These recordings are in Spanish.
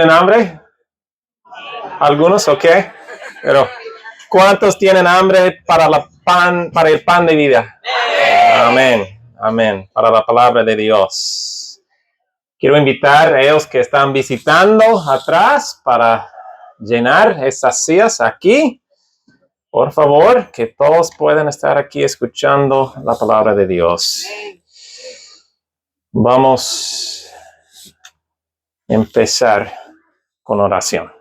hambre? Algunos, ok. Pero, ¿cuántos tienen hambre para el pan de vida? Amén. Amén. Para la palabra de Dios. Quiero invitar a ellos que están visitando atrás para llenar esas sillas aquí. Por favor, que todos puedan estar aquí escuchando la palabra de Dios. Vamos a empezar con oración.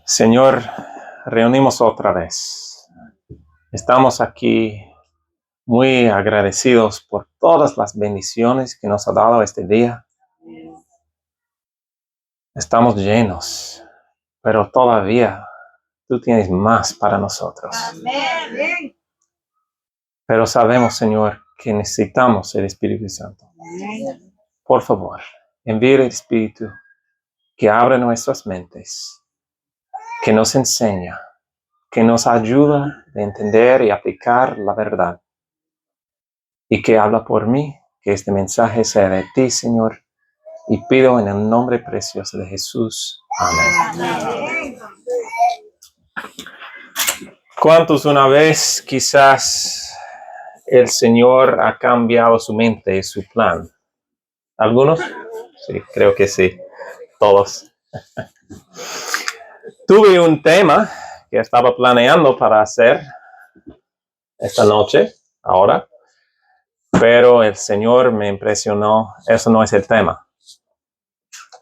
Señor, reunimos otra vez. Estamos aquí muy agradecidos por todas las bendiciones que nos ha dado este día. Estamos llenos, pero todavía tú tienes más para nosotros. Amén. Pero sabemos, Señor, que necesitamos el Espíritu Santo. Por favor, envíe el Espíritu que abra nuestras mentes, que nos enseña, que nos ayuda a entender y aplicar la verdad. Y que habla por mí, que este mensaje sea de ti, Señor. Y pido en el nombre precioso de Jesús. Amén. Amén. ¿Cuántos una vez quizás el Señor ha cambiado su mente y su plan? ¿Algunos? Sí, creo que sí. Todos. Tuve un tema que estaba planeando para hacer esta noche, ahora. Pero el Señor me impresionó. Eso no es el tema.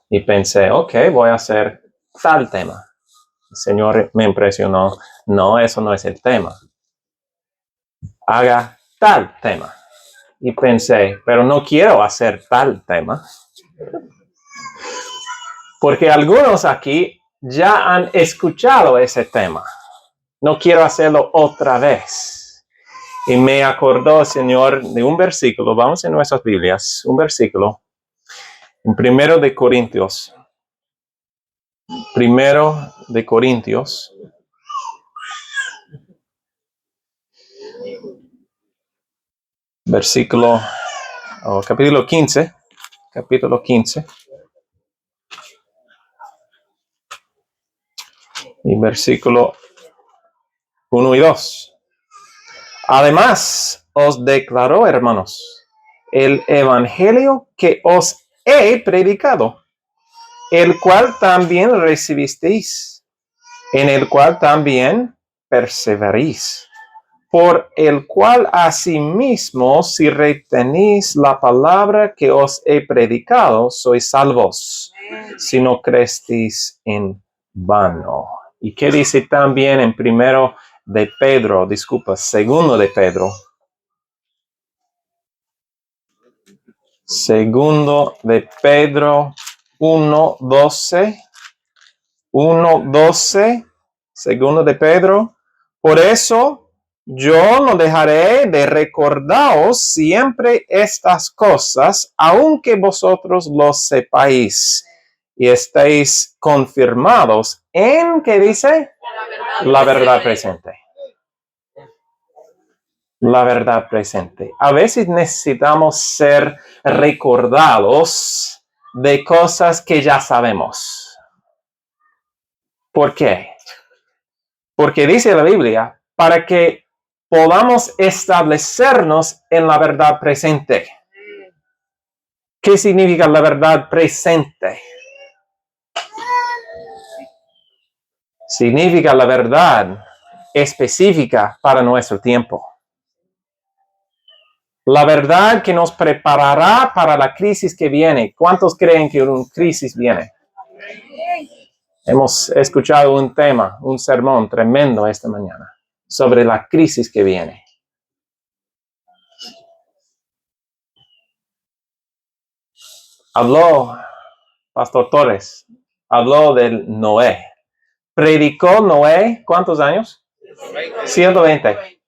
Y pensé, ok, voy a hacer tal tema. El Señor me impresionó. No, eso no es el tema. Haga tal tema. Y pensé, pero no quiero hacer tal tema. Porque algunos aquí ya han escuchado ese tema. No quiero hacerlo otra vez. Y me acordó el Señor de un versículo. Vamos en nuestras Biblias. Un versículo. En 1 de Corintios. 1 de Corintios. Versículo, capítulo 15. Capítulo 15. Y versículo 1 y 2. Además, os declaró, hermanos, el evangelio que os he predicado, el cual también recibisteis, en el cual también perseveréis, por el cual asimismo, si retenéis la palabra que os he predicado, sois salvos, si no creéis en vano. ¿Y qué dice también en segundo de Pedro 1:12? 1:12, segundo de Pedro. Por eso yo no dejaré de recordaros siempre estas cosas, aunque vosotros lo sepáis y estéis confirmados en, ¿qué dice? La verdad presente. La verdad presente. A veces necesitamos ser recordados de cosas que ya sabemos. ¿Por qué? Porque dice la Biblia, para que podamos establecernos en la verdad presente. ¿Qué significa la verdad presente? Significa la verdad específica para nuestro tiempo. La verdad que nos preparará para la crisis que viene. ¿Cuántos creen que una crisis viene? Hemos escuchado un tema, un sermón tremendo esta mañana sobre la crisis que viene. Habló, Pastor Torres, habló del Noé. Predicó Noé, ¿cuántos años? 120.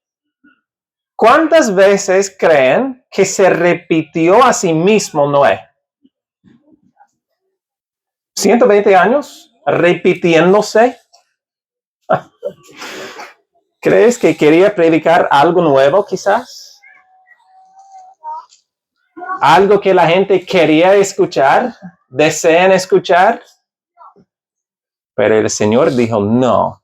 ¿Cuántas veces creen que se repitió a sí mismo Noé? 120 años repitiéndose. ¿Crees que quería predicar algo nuevo quizás? ¿Algo que la gente quería escuchar? ¿Desean escuchar? Pero el Señor dijo, no,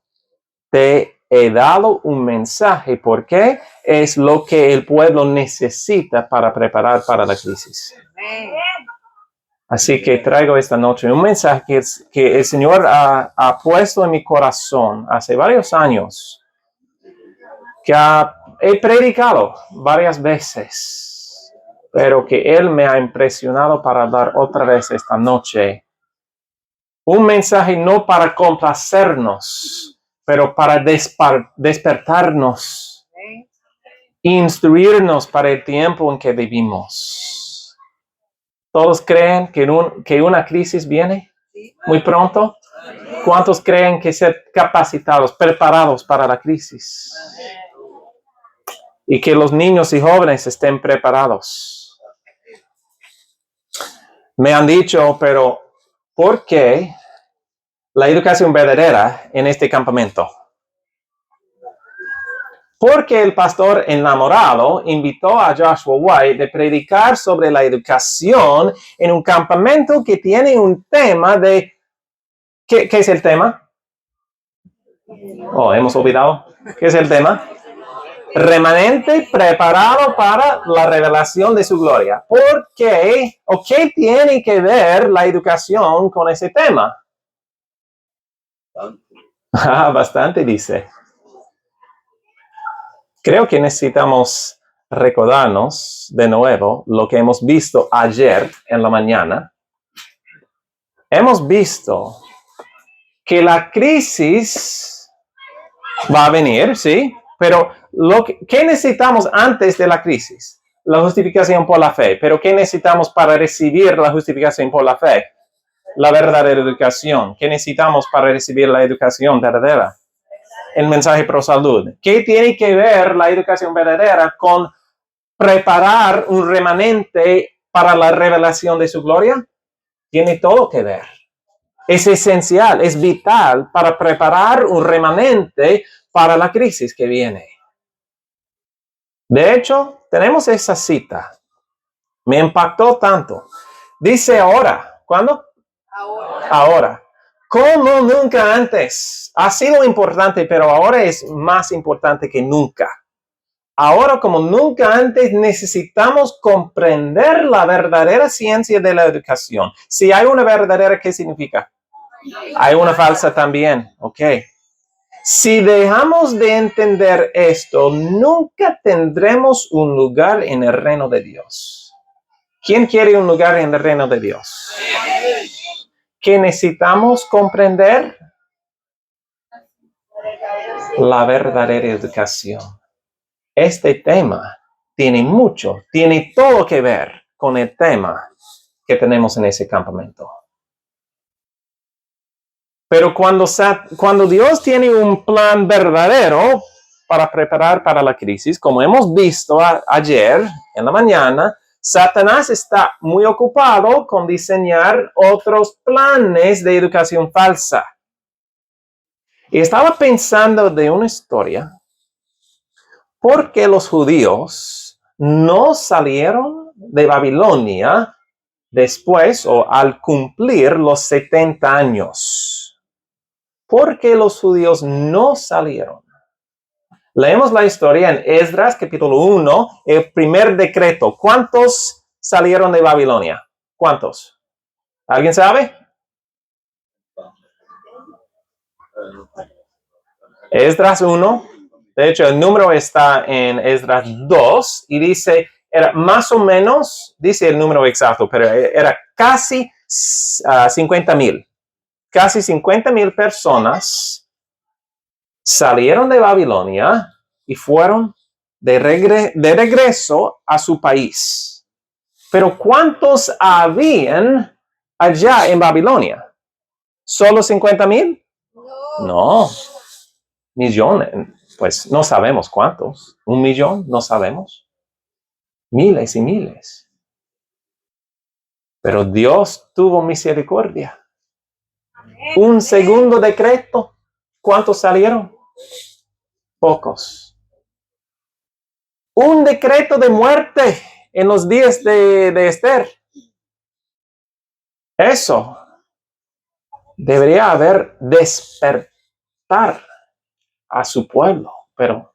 te he dado un mensaje. ¿Por qué? Es lo que el pueblo necesita para preparar para la crisis. Así que traigo esta noche un mensaje que el Señor ha puesto en mi corazón hace varios años, que he predicado varias veces, pero que Él me ha impresionado para dar otra vez esta noche. Un mensaje no para complacernos, pero para despertarnos, instruirnos para el tiempo en que vivimos. ¿Todos creen que una crisis viene muy pronto? ¿Cuántos creen que ser capacitados, preparados para la crisis? Y que los niños y jóvenes estén preparados. Me han dicho, pero ¿por qué la educación verdadera en este campamento? Porque el pastor enamorado invitó a Joshua White a predicar sobre la educación en un campamento que tiene un tema de... ¿Qué es el tema? Oh, hemos olvidado. ¿Qué es el tema? Remanente preparado para la revelación de su gloria. ¿Por qué o qué tiene que ver la educación con ese tema? Bastante, dice. Creo que necesitamos recordarnos de nuevo lo que hemos visto ayer en la mañana. Hemos visto que la crisis va a venir, ¿sí? Pero ¿qué necesitamos antes de la crisis? La justificación por la fe. ¿Pero qué necesitamos para recibir la justificación por la fe? La verdadera educación. ¿Qué necesitamos para recibir la educación verdadera? El mensaje pro salud. ¿Qué tiene que ver la educación verdadera con preparar un remanente para la revelación de su gloria? Tiene todo que ver. Es esencial, es vital para preparar un remanente para la crisis que viene. De hecho, tenemos esa cita. Me impactó tanto. Dice ahora. ¿Cuándo? Ahora. Como nunca antes. Ha sido importante, pero ahora es más importante que nunca. Ahora, como nunca antes, necesitamos comprender la verdadera ciencia de la educación. Si hay una verdadera, ¿qué significa? Hay una falsa también, ¿ok? Si dejamos de entender esto, nunca tendremos un lugar en el reino de Dios. ¿Quién quiere un lugar en el reino de Dios? ¿Qué necesitamos comprender? La verdadera educación. Este tema tiene todo que ver con el tema que tenemos en ese campamento. Pero cuando Dios tiene un plan verdadero para preparar para la crisis, como hemos visto ayer en la mañana, Satanás está muy ocupado con diseñar otros planes de educación falsa. Y estaba pensando de una historia. ¿Por qué los judíos no salieron de Babilonia después o al cumplir los 70 años? ¿Por qué los judíos no salieron? Leemos la historia en Esdras capítulo 1, el primer decreto. ¿Cuántos salieron de Babilonia? ¿Cuántos? ¿Alguien sabe? Esdras 1. De hecho, el número está en Esdras 2 y dice, era más o menos, dice el número exacto, pero era casi 50,000. Casi 50,000 personas salieron de Babilonia y fueron de regreso a su país. Pero ¿cuántos habían allá en Babilonia? ¿Solo 50,000? No. Millones. Pues no sabemos cuántos. 1,000,000, no sabemos. Miles y miles. Pero Dios tuvo misericordia. Un segundo decreto. ¿Cuántos salieron? pocos. Un decreto de muerte en los días de Esther. Eso debería haber despertar a su pueblo, pero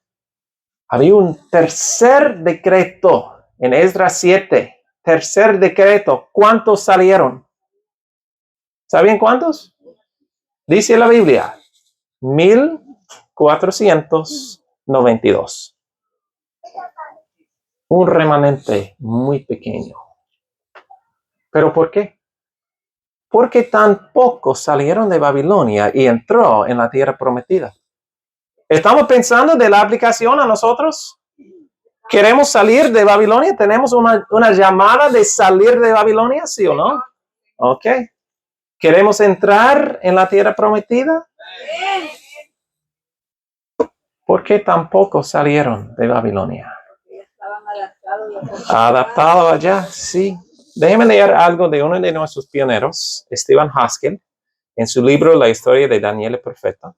había un tercer decreto en Esdras 7. Tercer decreto. ¿Cuántos salieron? ¿Saben cuántos? Dice la Biblia, 1492. Un remanente muy pequeño. ¿Pero por qué? Porque tan pocos salieron de Babilonia y entró en la tierra prometida. ¿Estamos pensando de la aplicación a nosotros? ¿Queremos salir de Babilonia? ¿Tenemos una llamada de salir de Babilonia? ¿Sí o no? Ok. ¿Queremos entrar en la tierra prometida? ¿Por qué tampoco salieron de Babilonia? Adaptados allá, sí. Déjeme leer algo de uno de nuestros pioneros, Stephen Haskell, en su libro La historia de Daniel el profeta.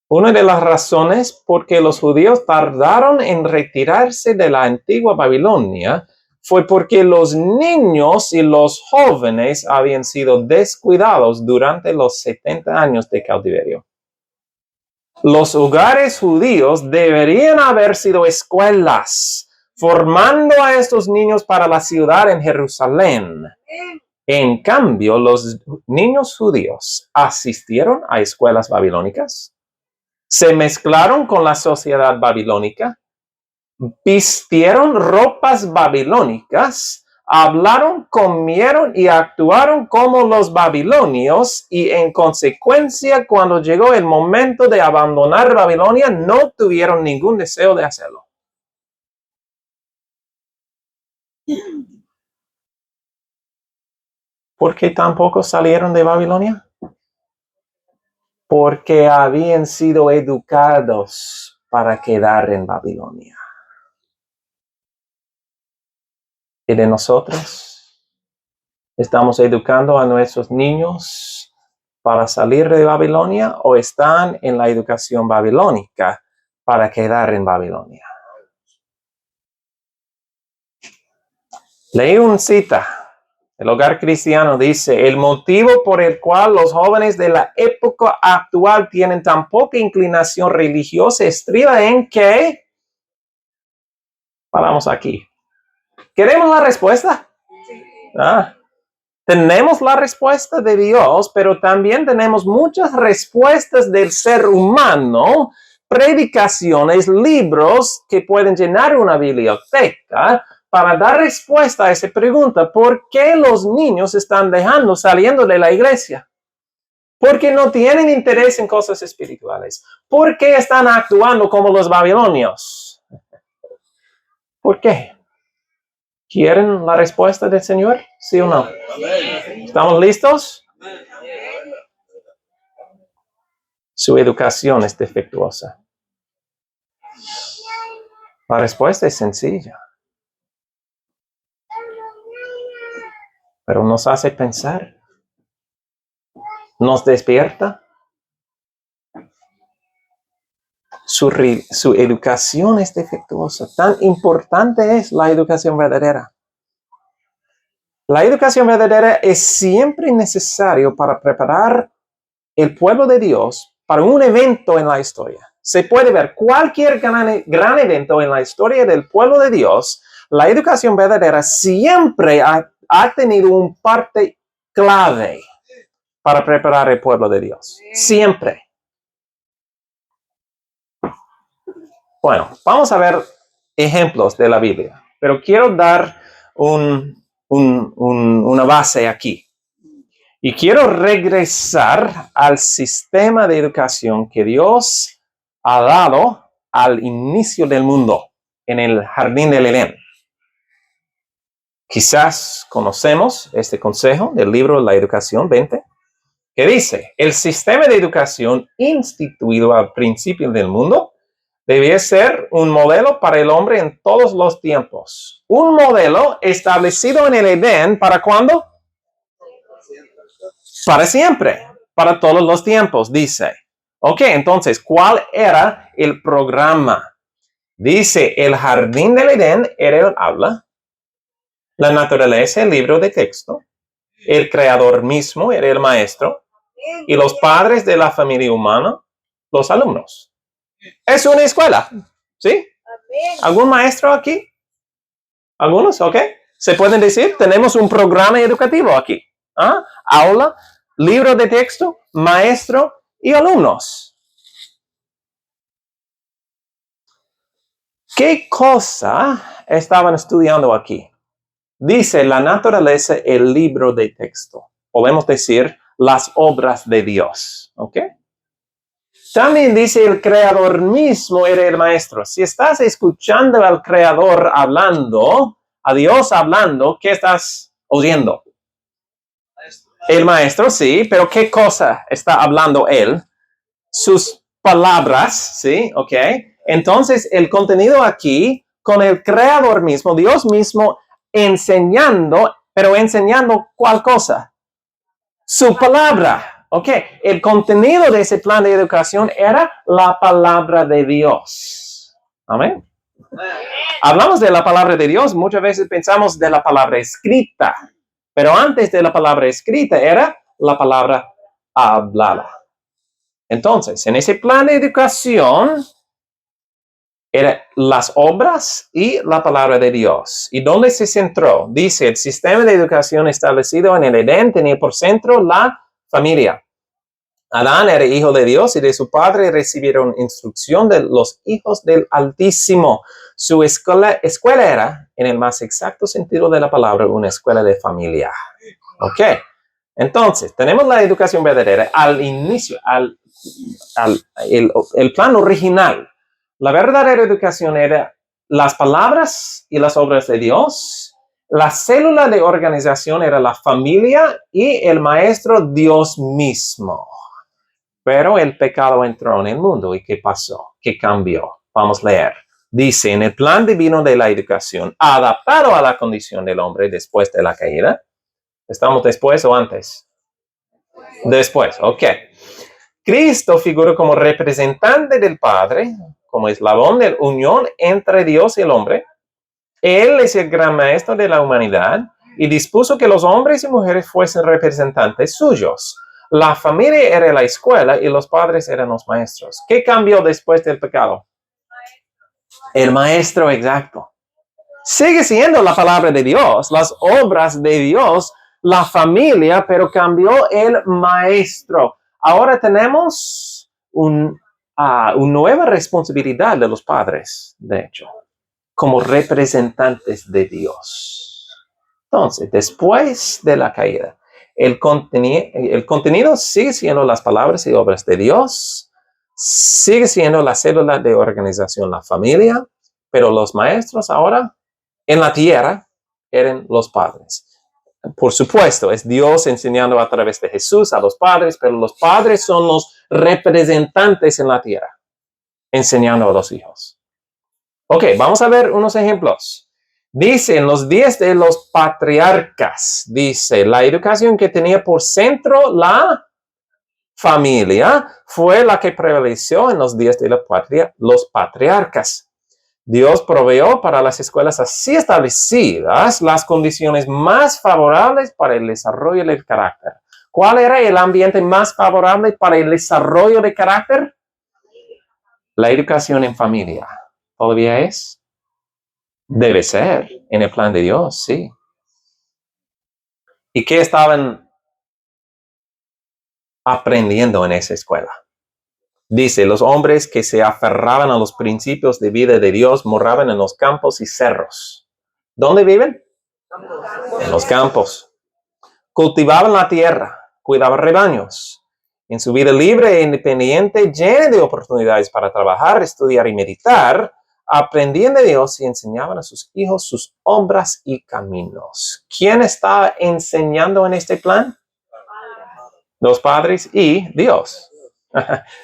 Una de las razones por que los judíos tardaron en retirarse de la antigua Babilonia fue porque los niños y los jóvenes habían sido descuidados durante los 70 años de cautiverio. Los hogares judíos deberían haber sido escuelas, formando a estos niños para la ciudad en Jerusalén. En cambio, los niños judíos asistieron a escuelas babilónicas, se mezclaron con la sociedad babilónica, vistieron ropas babilónicas, hablaron, comieron y actuaron como los babilonios, y en consecuencia, cuando llegó el momento de abandonar Babilonia, no tuvieron ningún deseo de hacerlo. ¿Por qué tampoco salieron de Babilonia? Porque habían sido educados para quedar en Babilonia. ¿Y de nosotros? ¿Estamos educando a nuestros niños para salir de Babilonia o están en la educación babilónica para quedar en Babilonia? Leí una cita. El Hogar Cristiano dice, el motivo por el cual los jóvenes de la época actual tienen tan poca inclinación religiosa estriba en que... Paramos aquí. ¿Queremos la respuesta? Tenemos la respuesta de Dios, pero también tenemos muchas respuestas del ser humano, predicaciones, libros que pueden llenar una biblioteca para dar respuesta a esa pregunta. ¿Por qué los niños están saliendo de la iglesia? Porque no tienen interés en cosas espirituales. ¿Por qué están actuando como los babilonios? ¿Por qué? ¿Quieren la respuesta del Señor? ¿Sí o no? ¿Estamos listos? Su educación es defectuosa. La respuesta es sencilla. Pero nos hace pensar. Nos despierta. Su educación es defectuosa. Tan importante es la educación verdadera. La educación verdadera es siempre necesario para preparar el pueblo de Dios para un evento en la historia. Se puede ver cualquier gran evento en la historia del pueblo de Dios. La educación verdadera siempre ha tenido un parte clave para preparar el pueblo de Dios. Siempre. Bueno, vamos a ver ejemplos de la Biblia, pero quiero dar una base aquí. Y quiero regresar al sistema de educación que Dios ha dado al inicio del mundo, en el jardín del Edén. Quizás conocemos este consejo del libro La Educación 20, que dice, el sistema de educación instituido al principio del mundo debía ser un modelo para el hombre en todos los tiempos. Un modelo establecido en el Edén, ¿para cuándo? Para siempre, para todos los tiempos, dice. Ok, entonces, ¿cuál era el programa? Dice, el jardín del Edén era el aula, la naturaleza, el libro de texto, el creador mismo era el maestro, y los padres de la familia humana, los alumnos. Es una escuela, ¿sí? ¿Algún maestro aquí? ¿Algunos? Ok. Se pueden decir, tenemos un programa educativo aquí. ¿Ah? Aula, libro de texto, maestro y alumnos. ¿Qué cosa estaban estudiando aquí? Dice la naturaleza, el libro de texto. Podemos decir las obras de Dios. ¿Ok? También dice el creador mismo era el maestro. Si estás escuchando al creador hablando, a Dios hablando, ¿qué estás oyendo? El maestro, sí, pero ¿qué cosa está hablando él? Sus palabras, ¿sí? ¿Ok? Entonces, el contenido aquí, con el creador mismo, Dios mismo, enseñando, pero enseñando ¿cuál cosa? Su palabra. Ok, el contenido de ese plan de educación era la palabra de Dios. Amén. Hablamos de la palabra de Dios, muchas veces pensamos de la palabra escrita, pero antes de la palabra escrita era la palabra hablada. Entonces, en ese plan de educación, eran las obras y la palabra de Dios. ¿Y dónde se centró? Dice, el sistema de educación establecido en el Edén tenía por centro la familia. Adán era hijo de Dios y de su padre recibieron instrucción de los hijos del Altísimo. Su escuela era, en el más exacto sentido de la palabra, una escuela de familia. Ok, entonces, tenemos la educación verdadera al inicio, el plan original. La verdadera educación era las palabras y las obras de Dios. La célula de organización era la familia y el maestro Dios mismo. Pero el pecado entró en el mundo. ¿Y qué pasó? ¿Qué cambió? Vamos a leer. Dice, en el plan divino de la educación, adaptado a la condición del hombre después de la caída. ¿Estamos después o antes? Después, ok. Cristo figura como representante del Padre, como eslabón de unión entre Dios y el hombre. Él es el gran maestro de la humanidad y dispuso que los hombres y mujeres fuesen representantes suyos. La familia era la escuela y los padres eran los maestros. ¿Qué cambió después del pecado? El maestro exacto. Sigue siendo la palabra de Dios, las obras de Dios, la familia, pero cambió el maestro. Ahora tenemos una nueva responsabilidad de los padres, de hecho, como representantes de Dios. Entonces, después de la caída, el contenido sigue siendo las palabras y obras de Dios, sigue siendo la célula de organización, la familia, pero los maestros ahora en la tierra eran los padres. Por supuesto, es Dios enseñando a través de Jesús a los padres, pero los padres son los representantes en la tierra, enseñando a los hijos. Ok, vamos a ver unos ejemplos. Dice, en los días de los patriarcas, dice, la educación que tenía por centro la familia fue la que prevaleció en los días de los patriarcas. Dios proveyó para las escuelas así establecidas las condiciones más favorables para el desarrollo del carácter. ¿Cuál era el ambiente más favorable para el desarrollo de carácter? La educación en familia. ¿Todavía es? Debe ser en el plan de Dios, sí. ¿Y qué estaban aprendiendo en esa escuela? Dice, los hombres que se aferraban a los principios de vida de Dios moraban en los campos y cerros. ¿Dónde viven? En los campos. Cultivaban la tierra, cuidaban rebaños. En su vida libre e independiente, llena de oportunidades para trabajar, estudiar y meditar, aprendían de Dios y enseñaban a sus hijos sus obras y caminos. ¿Quién estaba enseñando en este plan? Los padres y Dios.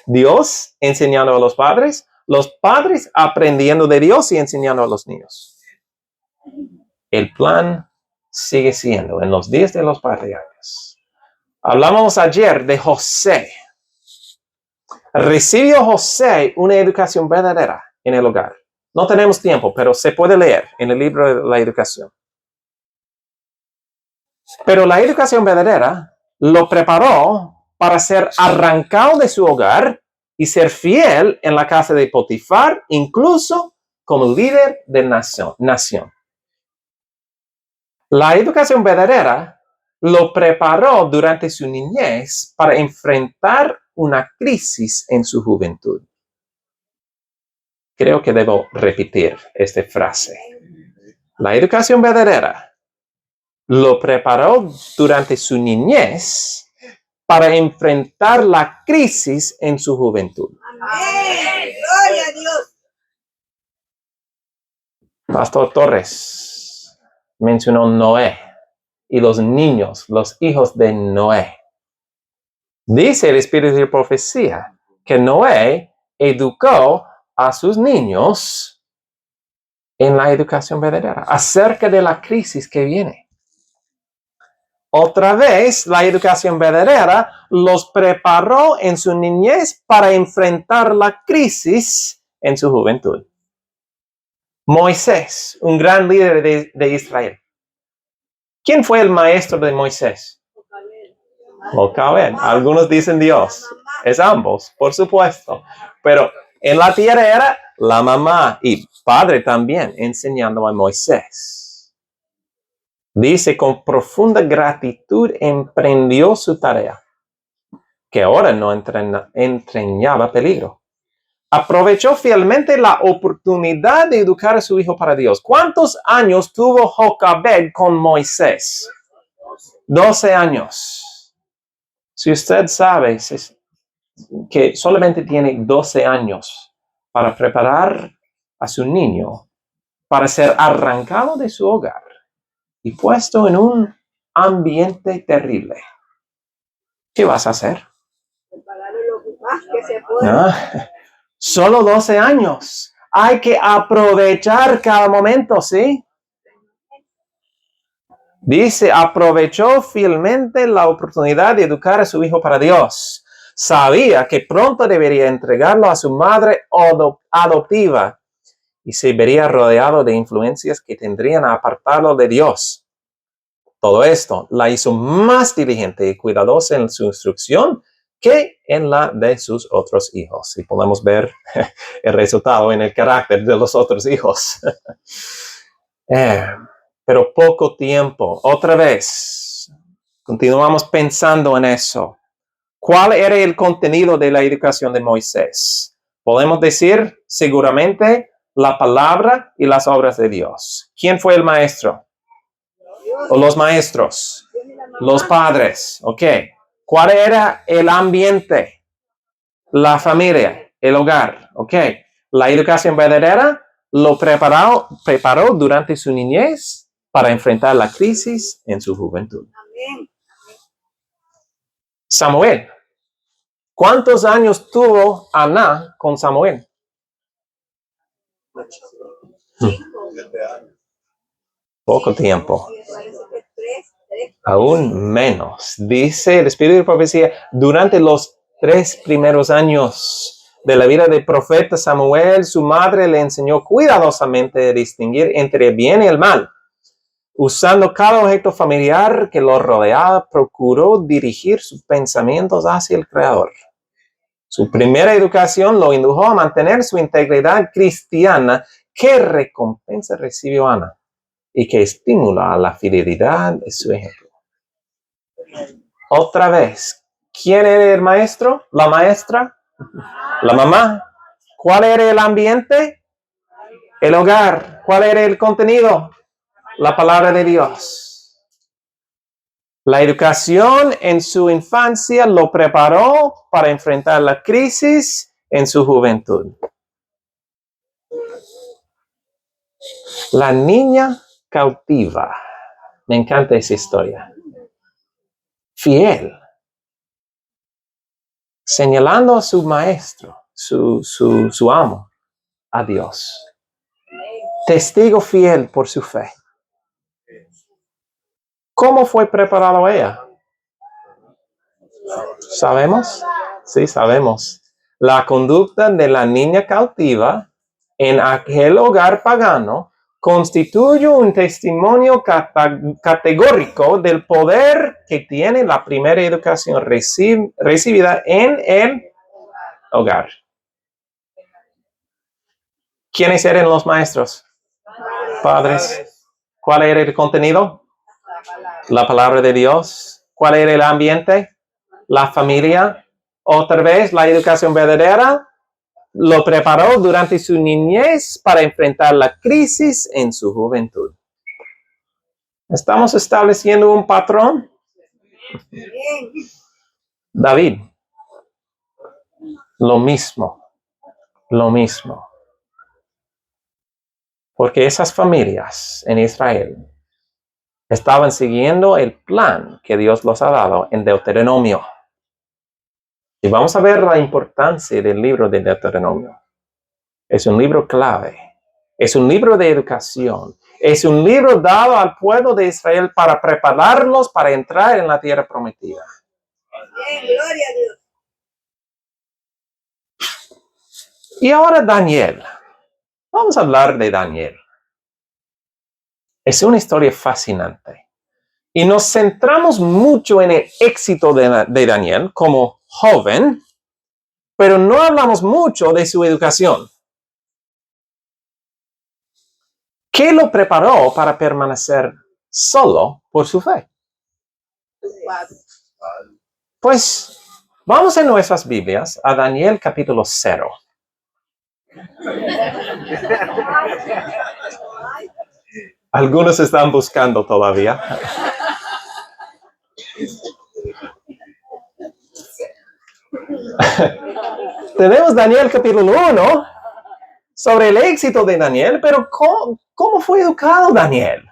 Dios enseñando a los padres aprendiendo de Dios y enseñando a los niños. El plan sigue siendo en los días de los patriarcas. Hablamos ayer de José. Recibió José una educación verdadera en el hogar. No tenemos tiempo, pero se puede leer en el libro de la educación. Pero la educación verdadera lo preparó para ser arrancado de su hogar y ser fiel en la casa de Potifar, incluso como líder de nación. La educación verdadera lo preparó durante su niñez para enfrentar una crisis en su juventud. Creo que debo repetir esta frase. La educación verdadera lo preparó durante su niñez para enfrentar la crisis en su juventud. Amén. Gloria a Dios. Pastor Torres mencionó Noé y los niños, los hijos de Noé. Dice el Espíritu de Profecía que Noé educó a sus niños en la educación verdadera acerca de la crisis que viene. Otra vez, la educación verdadera los preparó en su niñez para enfrentar la crisis en su juventud. Moisés, un gran líder de Israel. ¿Quién fue el maestro de Moisés? Jocabed. Algunos dicen Dios. Es ambos, por supuesto. Pero en la tierra era la mamá y padre también enseñando a Moisés. Dice, con profunda gratitud emprendió su tarea, que ahora no entrañaba peligro. Aprovechó fielmente la oportunidad de educar a su hijo para Dios. ¿Cuántos años tuvo Jocabed con Moisés? 12 años. Si usted sabe que solamente tiene 12 años para preparar a su niño para ser arrancado de su hogar y puesto en un ambiente terrible, ¿qué vas a hacer? Solo 12 años. Hay que aprovechar cada momento, ¿sí? Dice, aprovechó fielmente la oportunidad de educar a su hijo para Dios. Sabía que pronto debería entregarlo a su madre adoptiva y se vería rodeado de influencias que tendrían a apartarlo de Dios. Todo esto la hizo más diligente y cuidadosa en su instrucción que en la de sus otros hijos. Y podemos ver el resultado en el carácter de los otros hijos. Pero poco tiempo. Otra vez, continuamos pensando en eso. ¿Cuál era el contenido de la educación de Moisés? Podemos decir seguramente la palabra y las obras de Dios. ¿Quién fue el maestro? O los maestros. Los padres. Ok. ¿Cuál era el ambiente? La familia, el hogar. Ok. La educación verdadera lo preparó durante su niñez para enfrentar la crisis en su juventud. Samuel. ¿Cuántos años tuvo Ana con Samuel? Poco tiempo. Aún menos. Dice el Espíritu de Profecía, durante los 3 primeros años de la vida del profeta Samuel, su madre le enseñó cuidadosamente a distinguir entre el bien y el mal. Usando cada objeto familiar que lo rodeaba, procuró dirigir sus pensamientos hacia el Creador. Su primera educación lo indujo a mantener su integridad cristiana. ¿Qué recompensa recibió Ana? Y que estimula la fidelidad de su ejemplo. Otra vez, ¿quién era el maestro? ¿La maestra? ¿La mamá? ¿Cuál era el ambiente? El hogar. ¿Cuál era el contenido? La palabra de Dios. La educación en su infancia lo preparó para enfrentar la crisis en su juventud. La niña cautiva. Me encanta esa historia. Fiel. Señalando a su maestro, su amo, a Dios. Testigo fiel por su fe. ¿Cómo fue preparado ella? ¿Sabemos? Sí, sabemos. La conducta de la niña cautiva en aquel hogar pagano constituye un testimonio categórico del poder que tiene la primera educación recibida en el hogar. ¿Quiénes eran los maestros? Padres. ¿Cuál era el contenido? La palabra de Dios. ¿Cuál era el ambiente? La familia. Otra vez, la educación verdadera lo preparó durante su niñez para enfrentar la crisis en su juventud. ¿Estamos estableciendo un patrón? David, lo mismo. Porque esas familias en Israel estaban siguiendo el plan que Dios los ha dado en Deuteronomio. Y vamos a ver la importancia del libro de Deuteronomio. Es un libro clave. Es un libro de educación. Es un libro dado al pueblo de Israel para prepararlos para entrar en la tierra prometida. Gloria a Dios. Y ahora Daniel. Vamos a hablar de Daniel. Es una historia fascinante. Y nos centramos mucho en el éxito de Daniel como joven, pero no hablamos mucho de su educación. ¿Qué lo preparó para permanecer solo por su fe? Pues vamos en nuestras Biblias a Daniel capítulo 0. Algunos están buscando todavía. Tenemos Daniel capítulo 1 sobre el éxito de Daniel, pero ¿cómo fue educado Daniel?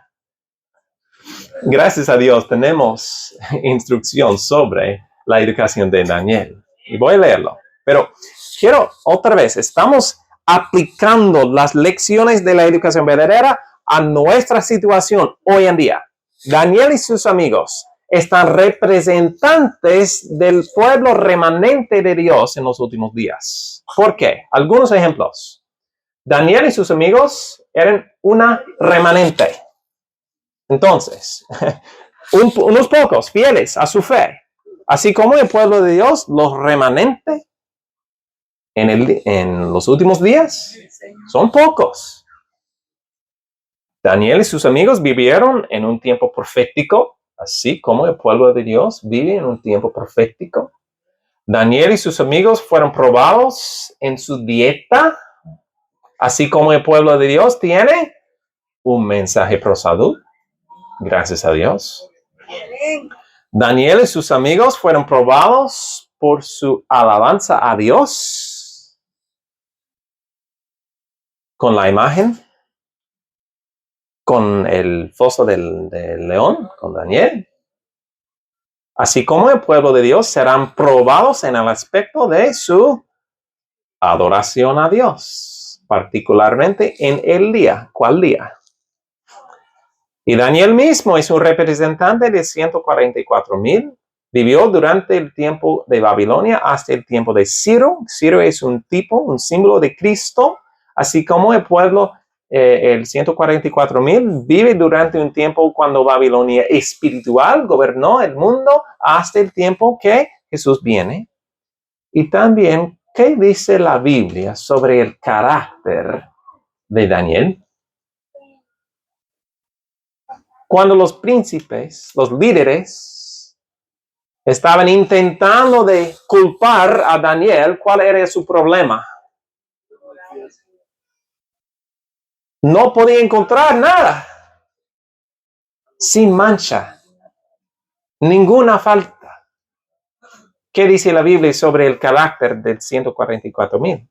Gracias a Dios tenemos instrucción sobre la educación de Daniel. Y voy a leerlo. Pero quiero otra vez, estamos aplicando las lecciones de la educación verdadera a nuestra situación hoy en día. Daniel y sus amigos están representantes del pueblo remanente de Dios en los últimos días. ¿Por qué? Algunos ejemplos. Daniel y sus amigos eran una remanente. Entonces, unos pocos fieles a su fe, así como el pueblo de Dios, los remanentes en los últimos días son pocos. Daniel y sus amigos vivieron en un tiempo profético, así como el pueblo de Dios vive en un tiempo profético. Daniel y sus amigos fueron probados en su dieta, así como el pueblo de Dios tiene un mensaje pro salud. Gracias a Dios. Daniel y sus amigos fueron probados por su alabanza a Dios con la imagen, con el foso del león, con Daniel. Así como el pueblo de Dios serán probados en el aspecto de su adoración a Dios, particularmente en el día. ¿Cuál día? Y Daniel mismo es un representante de 144,000. Vivió durante el tiempo de Babilonia hasta el tiempo de Ciro. Ciro es un símbolo de Cristo, así como el pueblo, el 144,000, vive durante un tiempo cuando Babilonia espiritual gobernó el mundo hasta el tiempo que Jesús viene. Y también, ¿qué dice la Biblia sobre el carácter de Daniel? Cuando los príncipes, los líderes, estaban intentando de culpar a Daniel, ¿cuál era su problema? No podía encontrar nada. Sin mancha. Ninguna falta. ¿Qué dice la Biblia sobre el carácter del 144,000?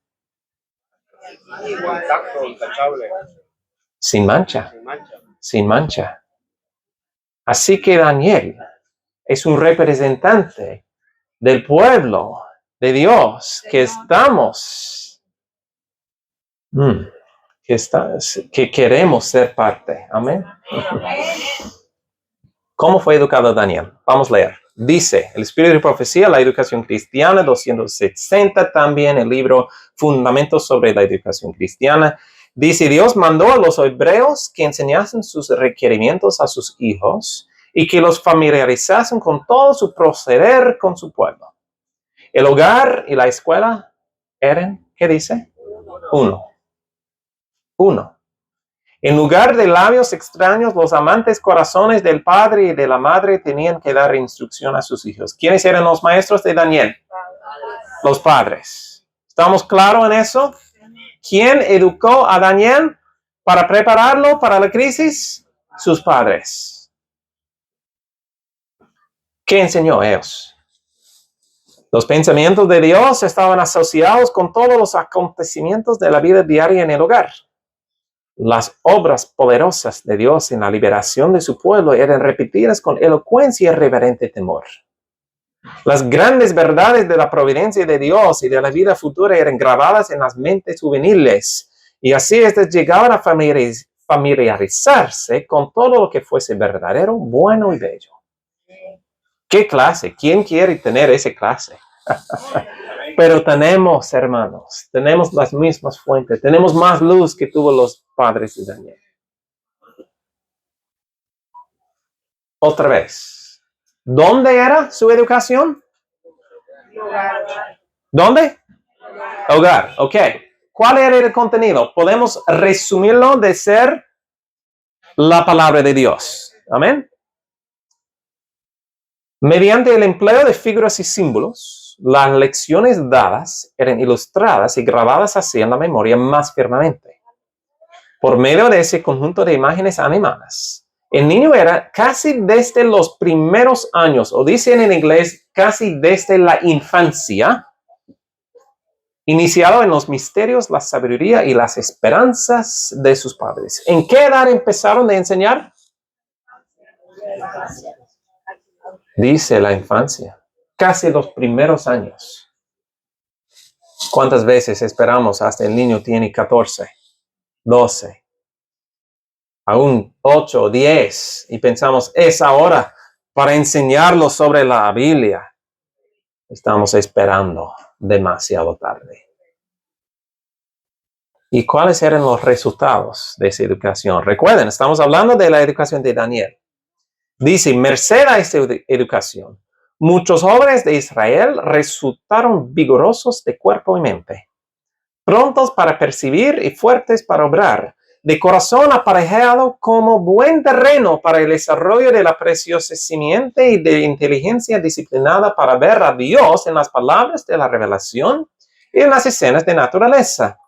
Sin mancha. Sin mancha. Así que Daniel es un representante del pueblo de Dios que estamos, que queremos ser parte. Amén. ¿Cómo fue educado Daniel? Vamos a leer. Dice, el espíritu de profecía, la educación cristiana, 260 también, el libro Fundamentos sobre la educación cristiana. Dice, Dios mandó a los hebreos que enseñasen sus requerimientos a sus hijos y que los familiarizasen con todo su proceder con su pueblo. El hogar y la escuela eran, ¿qué dice? Uno. En lugar de labios extraños, los amantes corazones del padre y de la madre tenían que dar instrucción a sus hijos. ¿Quiénes eran los maestros de Daniel? Los padres. ¿Estamos claros en eso? ¿Quién educó a Daniel para prepararlo para la crisis? Sus padres. ¿Qué enseñó a ellos? Los pensamientos de Dios estaban asociados con todos los acontecimientos de la vida diaria en el hogar. Las obras poderosas de Dios en la liberación de su pueblo eran repetidas con elocuencia y reverente temor. Las grandes verdades de la providencia de Dios y de la vida futura eran grabadas en las mentes juveniles, y así estas llegaban a familiarizarse con todo lo que fuese verdadero, bueno y bello. ¿Qué clase? ¿Quién quiere tener esa clase? Pero tenemos, hermanos, tenemos las mismas fuentes, tenemos más luz que tuvo los padres de Daniel. Otra vez, ¿dónde era su educación? ¿Dónde? Hogar, ok. ¿Cuál era el contenido? Podemos resumirlo de ser la palabra de Dios. Amén. Mediante el empleo de figuras y símbolos, las lecciones dadas eran ilustradas y grabadas así en la memoria más firmemente. Por medio de ese conjunto de imágenes animadas, el niño era casi desde los primeros años, o dicen en inglés, casi desde la infancia, iniciado en los misterios, la sabiduría y las esperanzas de sus padres. ¿En qué edad empezaron a enseñar? Dice la infancia, casi los primeros años. ¿Cuántas veces esperamos hasta el niño tiene 14, 12, aún 8, 10 y pensamos, es ahora para enseñarlo sobre la Biblia? Estamos esperando demasiado tarde. ¿Y cuáles eran los resultados de esa educación? Recuerden, estamos hablando de la educación de Daniel. Dice, merced a esta educación, muchos jóvenes de Israel resultaron vigorosos de cuerpo y mente, prontos para percibir y fuertes para obrar, de corazón aparejado como buen terreno para el desarrollo de la preciosa simiente y de inteligencia disciplinada para ver a Dios en las palabras de la revelación y en las escenas de naturaleza.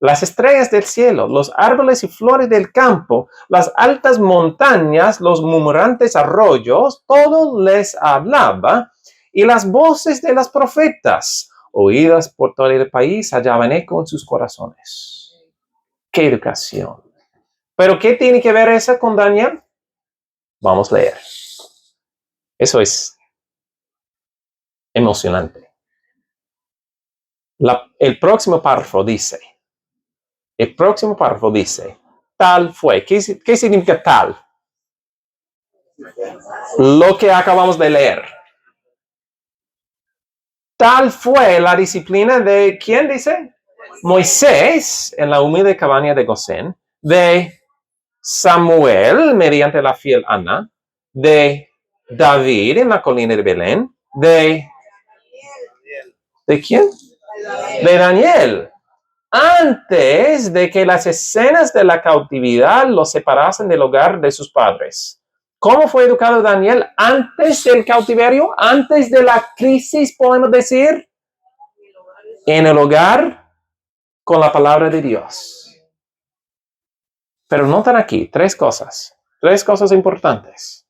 Las estrellas del cielo, los árboles y flores del campo, las altas montañas, los murmurantes arroyos, todo les hablaba, y las voces de las profetas, oídas por todo el país, hallaban eco en sus corazones. ¡Qué educación! ¿Pero qué tiene que ver eso con Daniel? Vamos a leer. Eso es emocionante. El próximo párrafo dice, tal fue. ¿Qué significa tal? Lo que acabamos de leer. Tal fue la disciplina de, ¿quién dice? Moisés en la humilde cabaña de Gosén, de Samuel mediante la fiel Ana, de David en la colina de Belén, ¿de quién? De Daniel. Antes de que las escenas de la cautividad lo separasen del hogar de sus padres. ¿Cómo fue educado Daniel antes del cautiverio? Antes de la crisis, podemos decir. En el hogar con la palabra de Dios. Pero notan aquí tres cosas importantes.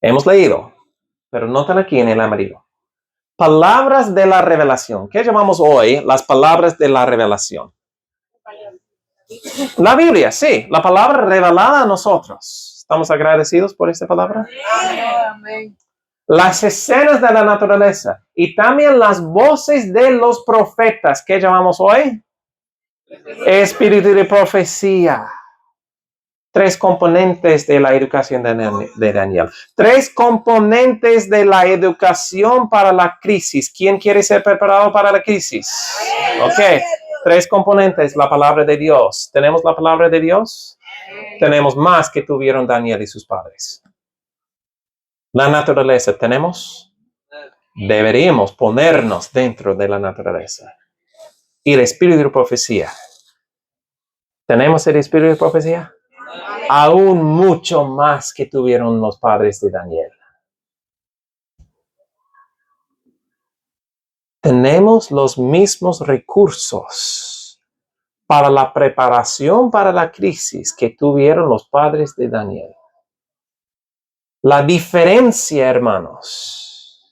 Hemos leído, pero notan aquí en el amarillo. Palabras de la revelación. ¿Qué llamamos hoy las palabras de la revelación? La Biblia, sí, la palabra revelada a nosotros. ¿Estamos agradecidos por esta palabra? Amén. Las escenas de la naturaleza y también las voces de los profetas. ¿Qué llamamos hoy? Espíritu de profecía. 3 componentes de la educación de Daniel. 3 componentes de la educación para la crisis. ¿Quién quiere ser preparado para la crisis? Ok. 3 componentes. La palabra de Dios. ¿Tenemos la palabra de Dios? Tenemos más que tuvieron Daniel y sus padres. La naturaleza. ¿Tenemos? Deberíamos ponernos dentro de la naturaleza. Y el espíritu de profecía. ¿Tenemos el espíritu de profecía? Aún mucho más que tuvieron los padres de Daniel. Tenemos los mismos recursos para la preparación para la crisis que tuvieron los padres de Daniel. La diferencia, hermanos,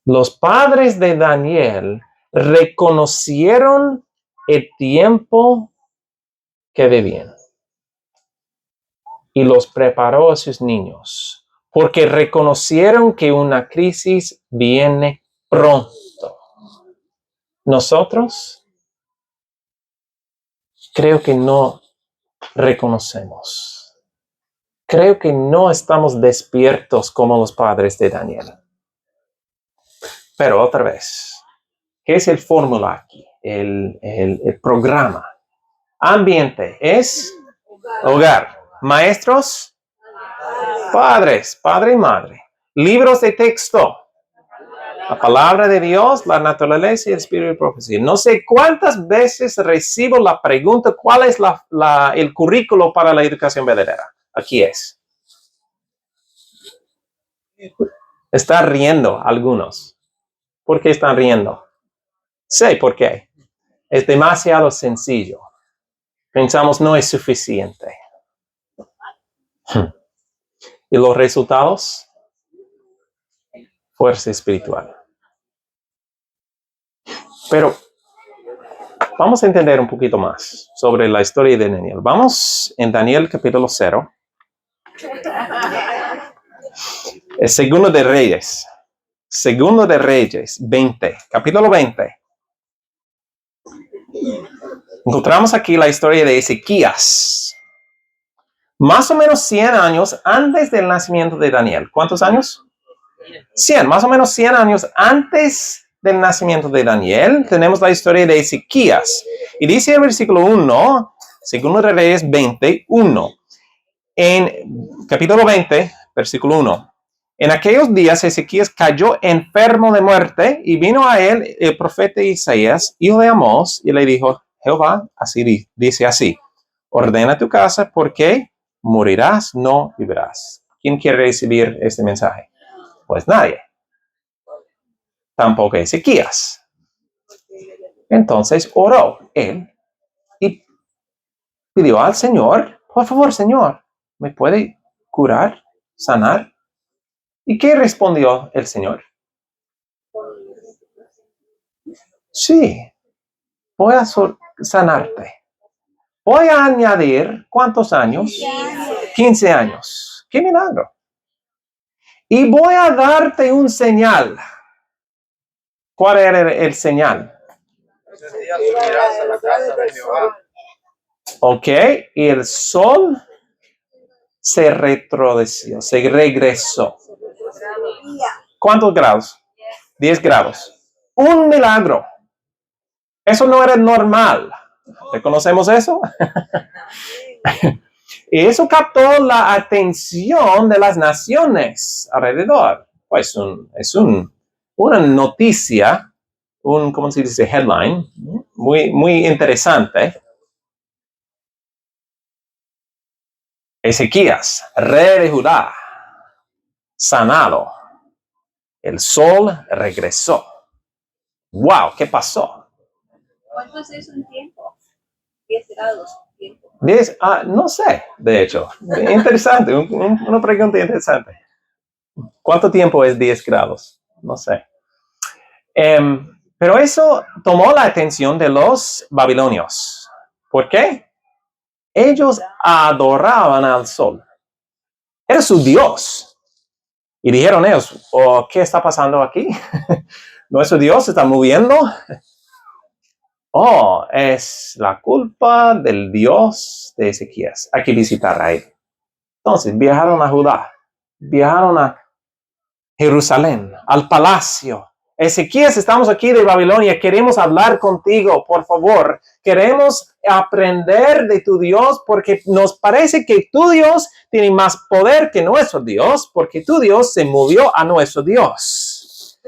los padres de Daniel reconocieron el tiempo que vivían y los preparó a sus niños, porque reconocieron que una crisis viene pronto. Nosotros creo que no reconocemos. Creo que no estamos despiertos como los padres de Daniel. Pero otra vez, ¿qué es el fórmula aquí? El programa. Ambiente es hogar. Maestros, padres, padre y madre. Libros de texto. La palabra de Dios, la naturaleza y el espíritu de profecía. No sé cuántas veces recibo la pregunta, ¿cuál es el currículo para la educación verdadera? Aquí es. Están riendo algunos. ¿Por qué están riendo? Sé por qué. Es demasiado sencillo. Pensamos no es suficiente. ¿Y los resultados? Fuerza espiritual. Pero vamos a entender un poquito más sobre la historia de Daniel. Vamos en Daniel capítulo 0. El segundo de Reyes. Segundo de Reyes 20. Capítulo 20. Encontramos aquí la historia de Ezequías. Más o menos 100 años antes del nacimiento de Daniel. ¿Cuántos años? 100, más o menos 100 años antes del nacimiento de Daniel, tenemos la historia de Ezequías. Y dice el versículo 1, segundo de Reyes 21, en capítulo 20, versículo 1. En aquellos días Ezequías cayó enfermo de muerte y vino a él el profeta Isaías, hijo de Amós, y le dijo, Jehová así dice así, ordena tu casa porque morirás, no vivirás. ¿Quién quiere recibir este mensaje? Pues nadie. Tampoco Ezequías. Entonces oró él y pidió al Señor, por favor, Señor, ¿me puede curar, sanar? ¿Y qué respondió el Señor? Sí, voy a sanarte. Voy a añadir, ¿cuántos años? 15 años. ¡Qué milagro! Y voy a darte un señal. ¿Cuál era el señal? Ok, y el sol se retrodeció, se regresó. ¿Cuántos grados? 10 grados. Un milagro. Eso no era normal. ¿Reconocemos eso? Y eso captó la atención de las naciones alrededor. Pues es una noticia, ¿cómo se dice? Headline, muy, muy interesante. Ezequías, rey de Judá, sanado. El sol regresó. ¡Wow! ¿Qué pasó? ¿Cuánto es eso en tiempo? 10 grados. Tiempo. 10, no sé, de hecho. Interesante, una pregunta interesante. ¿Cuánto tiempo es 10 grados? No sé. Pero eso tomó la atención de los babilonios. ¿Por qué? Ellos adoraban al sol. Era su Dios. Y dijeron ellos, ¿qué está pasando aquí? ¿Nuestro Dios se está moviendo? oh, es la culpa del Dios de Ezequías. Hay que visitar a él. Entonces viajaron a Judá, viajaron a Jerusalén, al palacio. Ezequías, estamos aquí de Babilonia, queremos hablar contigo, por favor. Queremos aprender de tu Dios porque nos parece que tu Dios tiene más poder que nuestro Dios, porque tu Dios se movió a nuestro Dios.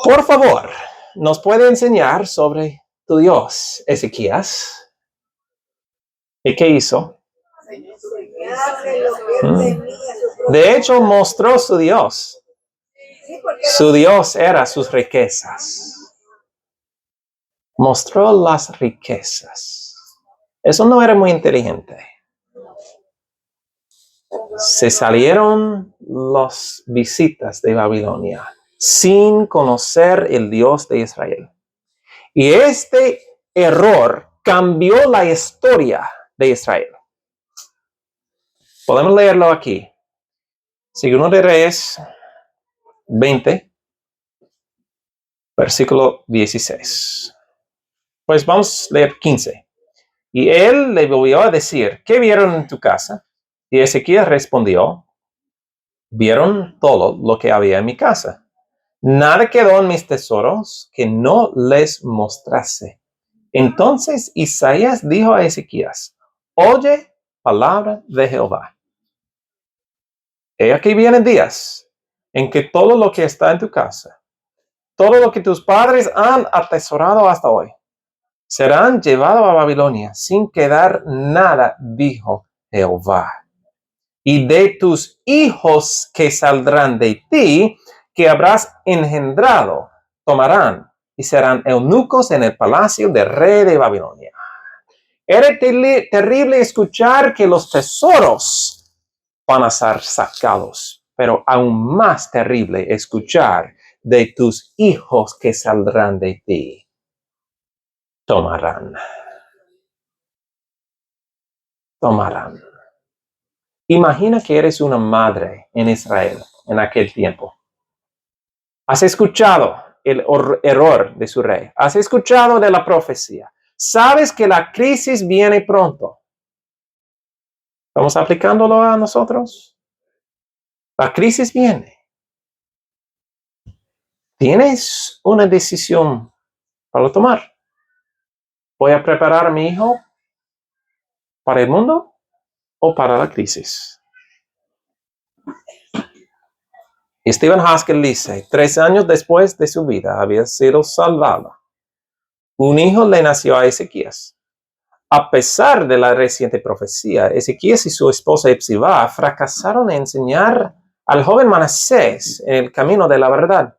Por favor, ¿nos puede enseñar sobre tu Dios, Ezequías? ¿Y qué hizo? De hecho, mostró su Dios. Su Dios era sus riquezas. Mostró las riquezas. Eso no era muy inteligente. Se salieron las visitas de Babilonia sin conocer el Dios de Israel. Y este error cambió la historia de Israel. Podemos leerlo aquí. Segundo de Reyes 20, versículo 16. Pues vamos a leer 15. Y él le volvió a decir, ¿qué vieron en tu casa? Y Ezequías respondió, vieron todo lo que había en mi casa. Nada quedó en mis tesoros que no les mostrase. Entonces Isaías dijo a Ezequías, oye palabra de Jehová. He aquí vienen días en que todo lo que está en tu casa, todo lo que tus padres han atesorado hasta hoy, serán llevados a Babilonia sin quedar nada, dijo Jehová. Y de tus hijos que saldrán de ti, que habrás engendrado, tomarán y serán eunucos en el palacio del rey de Babilonia. Era terrible escuchar que los tesoros van a ser sacados, pero aún más terrible escuchar de tus hijos que saldrán de ti. Tomarán. Imagina que eres una madre en Israel en aquel tiempo. Has escuchado el error de su rey. Has escuchado de la profecía. Sabes que la crisis viene pronto. ¿Estamos aplicándolo a nosotros? La crisis viene. Tienes una decisión para tomar. ¿Voy a preparar a mi hijo para el mundo o para la crisis? Stephen Haskell dice, 3 años después de su vida había sido salvada. Un hijo le nació a Ezequías. A pesar de la reciente profecía, Ezequías y su esposa Hepzibá fracasaron en enseñar al joven Manasés en el camino de la verdad.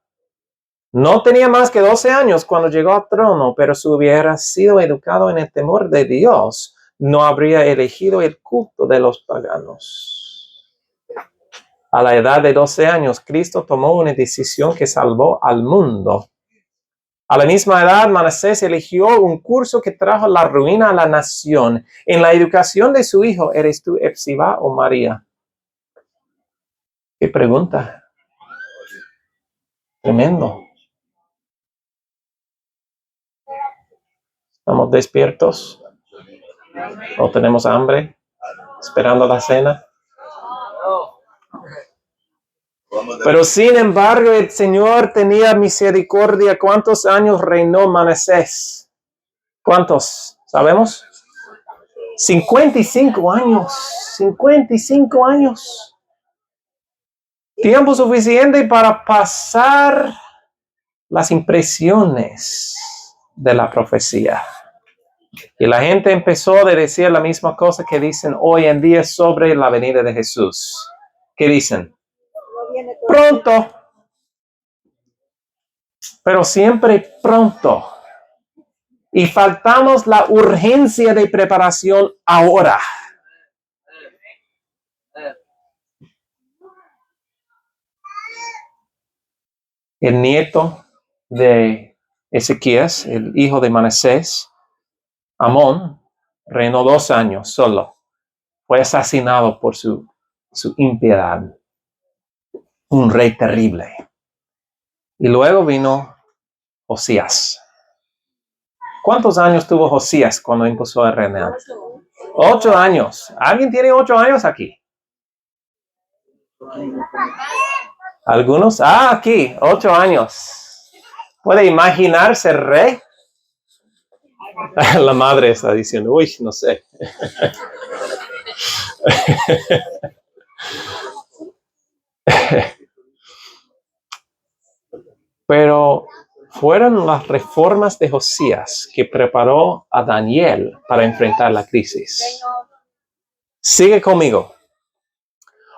No tenía más que 12 años cuando llegó al trono, pero si hubiera sido educado en el temor de Dios, no habría elegido el culto de los paganos. A la edad de 12 años, Cristo tomó una decisión que salvó al mundo. A la misma edad, Manasés eligió un curso que trajo la ruina a la nación. En la educación de su hijo, ¿eres tú Hepzibá o María? ¿Qué pregunta? Tremendo. ¿Estamos despiertos? ¿O tenemos hambre? ¿Esperando la cena? Pero sin embargo, el Señor tenía misericordia. ¿Cuántos años reinó Manasés? ¿Cuántos? ¿Sabemos? 55 años. 55 años. Tiempo suficiente para pasar las impresiones de la profecía. Y la gente empezó a decir la misma cosa que dicen hoy en día sobre la venida de Jesús. ¿Qué dicen? Pronto. Pero siempre pronto. Y faltamos la urgencia de preparación ahora. El nieto de Ezequías, el hijo de Manasés, Amón, reinó 2 años solo. Fue asesinado por su impiedad. Un rey terrible. Y luego vino Josías. ¿Cuántos años tuvo Josías cuando empezó a reinar? 8 años. ¿Alguien tiene 8 años aquí? ¿Algunos? Aquí, 8 años. ¿Puede imaginarse rey? La madre está diciendo, uy, no sé. Pero fueron las reformas de Josías que preparó a Daniel para enfrentar la crisis. Sigue conmigo.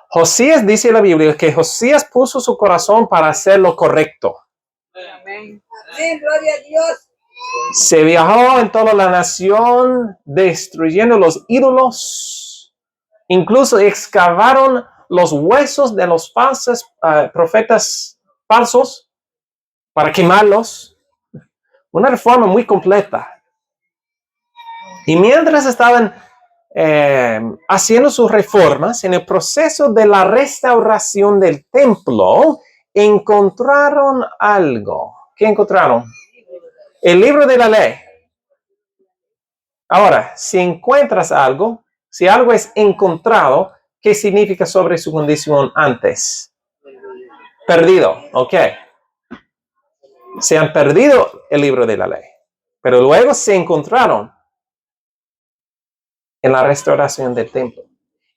Josías, dice la Biblia, que Josías puso su corazón para hacer lo correcto. Amén. Gloria a Dios. Se viajó en toda la nación destruyendo los ídolos. Incluso excavaron los huesos de los falsos profetas falsos para quemarlos. Una reforma muy completa. Y mientras estaban haciendo sus reformas, en el proceso de la restauración del templo, encontraron algo. ¿Qué encontraron? El libro de la ley. Ahora, si encuentras algo, si algo es encontrado, ¿qué significa sobre su condición antes? Perdido, ok. Se han perdido el libro de la ley, pero luego se encontraron en la restauración del templo.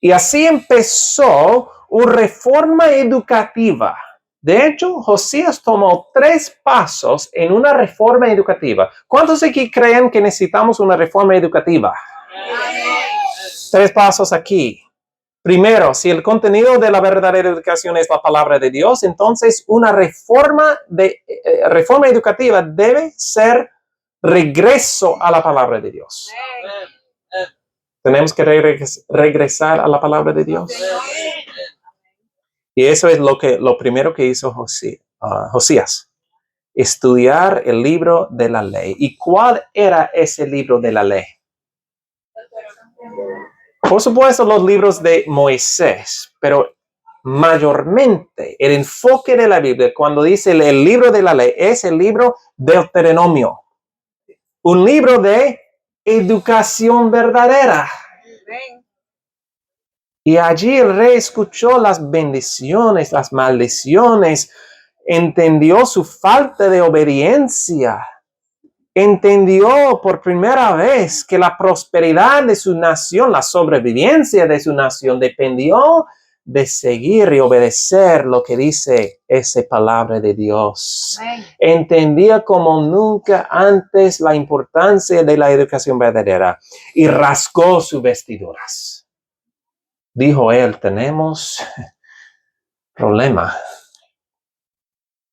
Y así empezó una reforma educativa. De hecho, Josías tomó 3 pasos en una reforma educativa. ¿Cuántos aquí creen que necesitamos una reforma educativa? 3 pasos aquí. Primero, si el contenido de la verdadera educación es la palabra de Dios, entonces una reforma educativa debe ser regreso a la palabra de Dios. Tenemos que regresar a la palabra de Dios. Y eso es lo primero que hizo Josías. Estudiar el libro de la ley. ¿Y cuál era ese libro de la ley? Por supuesto, los libros de Moisés, pero mayormente el enfoque de la Biblia, cuando dice el libro de la ley, es el libro del Deuteronomio. Un libro de educación verdadera. Y allí el rey escuchó las bendiciones, las maldiciones, entendió su falta de obediencia, entendió por primera vez que la prosperidad de su nación, la sobrevivencia de su nación dependió de seguir y obedecer lo que dice esa palabra de Dios. Entendía como nunca antes la importancia de la educación verdadera y rasgó sus vestiduras. Dijo él, tenemos problema.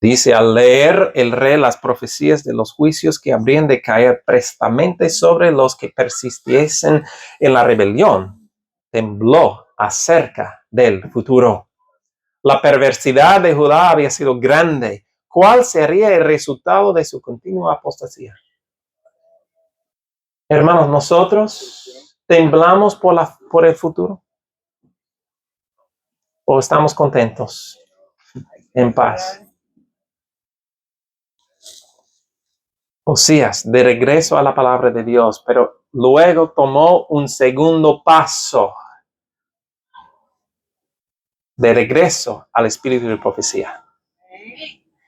Dice, al leer el rey las profecías de los juicios que habrían de caer prestamente sobre los que persistiesen en la rebelión, tembló acerca del futuro. La perversidad de Judá había sido grande. ¿Cuál sería el resultado de su continua apostasía? Hermanos, nosotros temblamos por el futuro. ¿O estamos contentos, en paz? Josías, de regreso a la palabra de Dios, pero luego tomó un segundo paso de regreso al espíritu de profecía.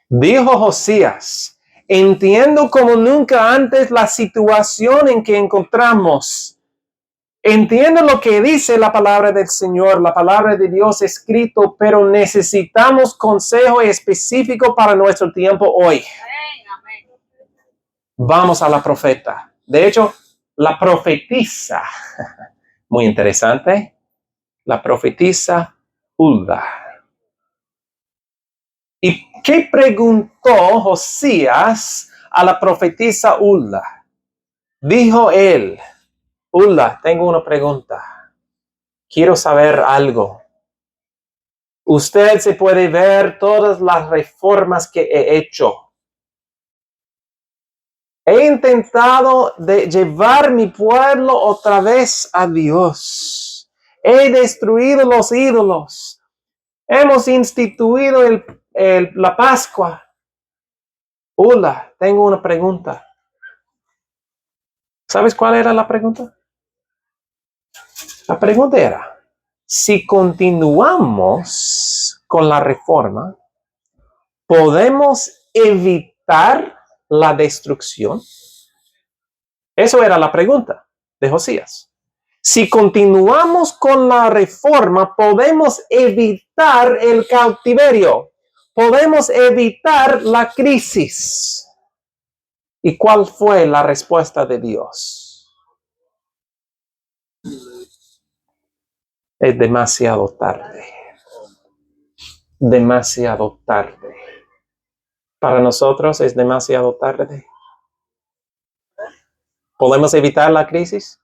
Dijo Josías, entiendo como nunca antes la situación en que encontramos. Entiendo lo que dice la palabra del Señor, la palabra de Dios escrito, pero necesitamos consejo específico para nuestro tiempo hoy. Vamos a la profeta. De hecho, la profetisa, muy interesante, la profetisa Hulda. ¿Y qué preguntó Josías a la profetisa Hulda? Dijo él, Hulda, tengo una pregunta. Quiero saber algo. Usted se puede ver todas las reformas que he hecho. He intentado de llevar mi pueblo otra vez a Dios. He destruido los ídolos. Hemos instituido la Pascua. Hola, tengo una pregunta. ¿Sabes cuál era la pregunta? La pregunta era, si continuamos con la reforma, ¿podemos evitar la destrucción? Eso era la pregunta de Josías. Si continuamos con la reforma, podemos evitar el cautiverio. Podemos evitar la crisis. ¿Y cuál fue la respuesta de Dios? Es demasiado tarde. Demasiado tarde. Para nosotros es demasiado tarde. ¿Podemos evitar la crisis?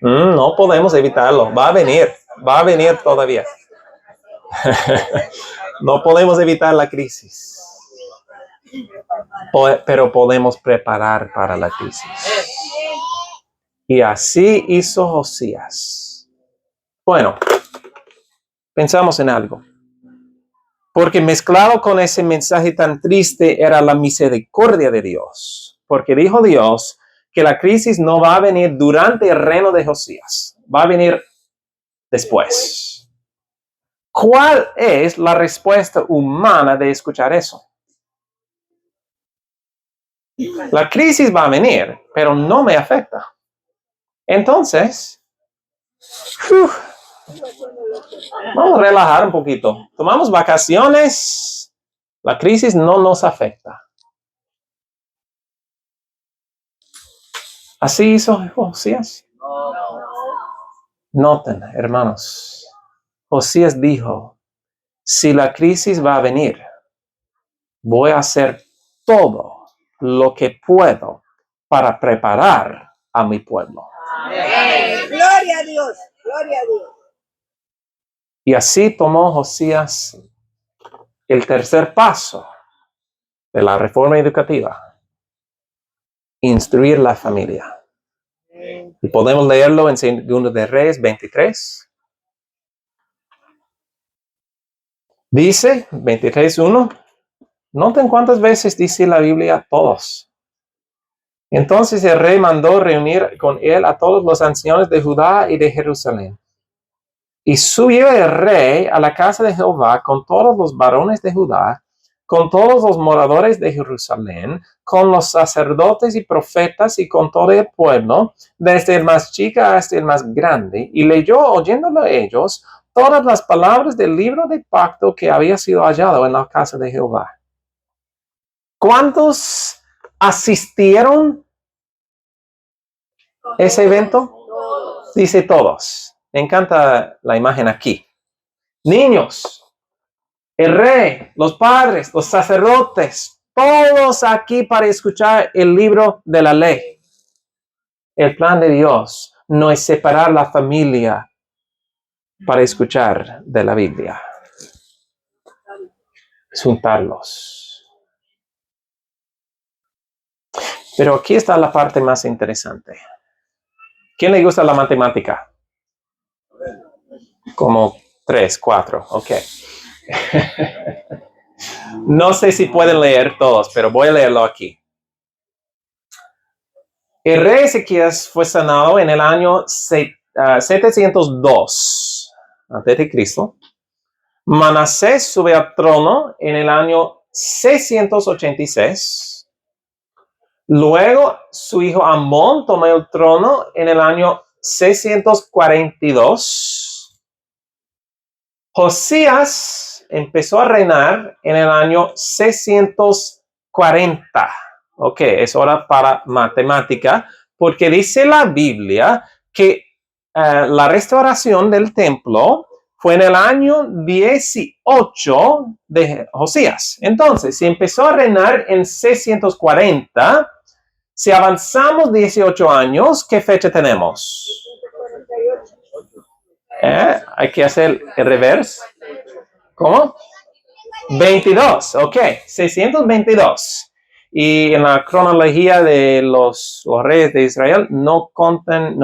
No podemos evitarlo. Va a venir todavía. No podemos evitar la crisis. Pero podemos preparar para la crisis. Y así hizo Josías. Bueno, pensamos en algo. Porque mezclado con ese mensaje tan triste era la misericordia de Dios. Porque dijo Dios que la crisis no va a venir durante el reino de Josías. Va a venir después. ¿Cuál es la respuesta humana de escuchar eso? La crisis va a venir, pero no me afecta. Entonces, vamos a relajar un poquito. Tomamos vacaciones. La crisis no nos afecta. Así hizo Josías. Noten, hermanos. Josías dijo, si la crisis va a venir, voy a hacer todo lo que puedo para preparar a mi pueblo. Amén. Gloria a Dios, gloria a Dios. Y así tomó Josías el tercer paso de la reforma educativa, instruir la familia. Y podemos leerlo en 2 de Reyes 23. Dice, 23:1, noten cuántas veces dice la Biblia todos. Entonces el rey mandó reunir con él a todos los ancianos de Judá y de Jerusalén. Y subió el rey a la casa de Jehová con todos los varones de Judá, con todos los moradores de Jerusalén, con los sacerdotes y profetas y con todo el pueblo, desde el más chico hasta el más grande, y leyó, oyéndolo ellos, todas las palabras del libro de pacto que había sido hallado en la casa de Jehová. ¿Cuántos asistieron a ese evento? Dice todos. Me encanta la imagen aquí. Niños, el rey, los padres, los sacerdotes, todos aquí para escuchar el libro de la ley. El plan de Dios no es separar la familia para escuchar de la Biblia. Es juntarlos. Pero aquí está la parte más interesante. ¿Quién le gusta la matemática? Como 3, 4, ok. No sé si pueden leer todos, pero voy a leerlo aquí. El rey Ezequías fue sanado en el año 702 a.C. Manasés sube al trono en el año 686. Luego su hijo Amón tomó el trono en el año 642. Josías empezó a reinar en el año 640. Ok, es hora para matemática, porque dice la Biblia que la restauración del templo fue en el año 18 de Josías. Entonces, si empezó a reinar en 640, si avanzamos 18 años, ¿qué fecha tenemos? Hay que hacer el reverse. ¿Cómo? 22, ok, 622. Y en la cronología de los reyes de Israel no cuentan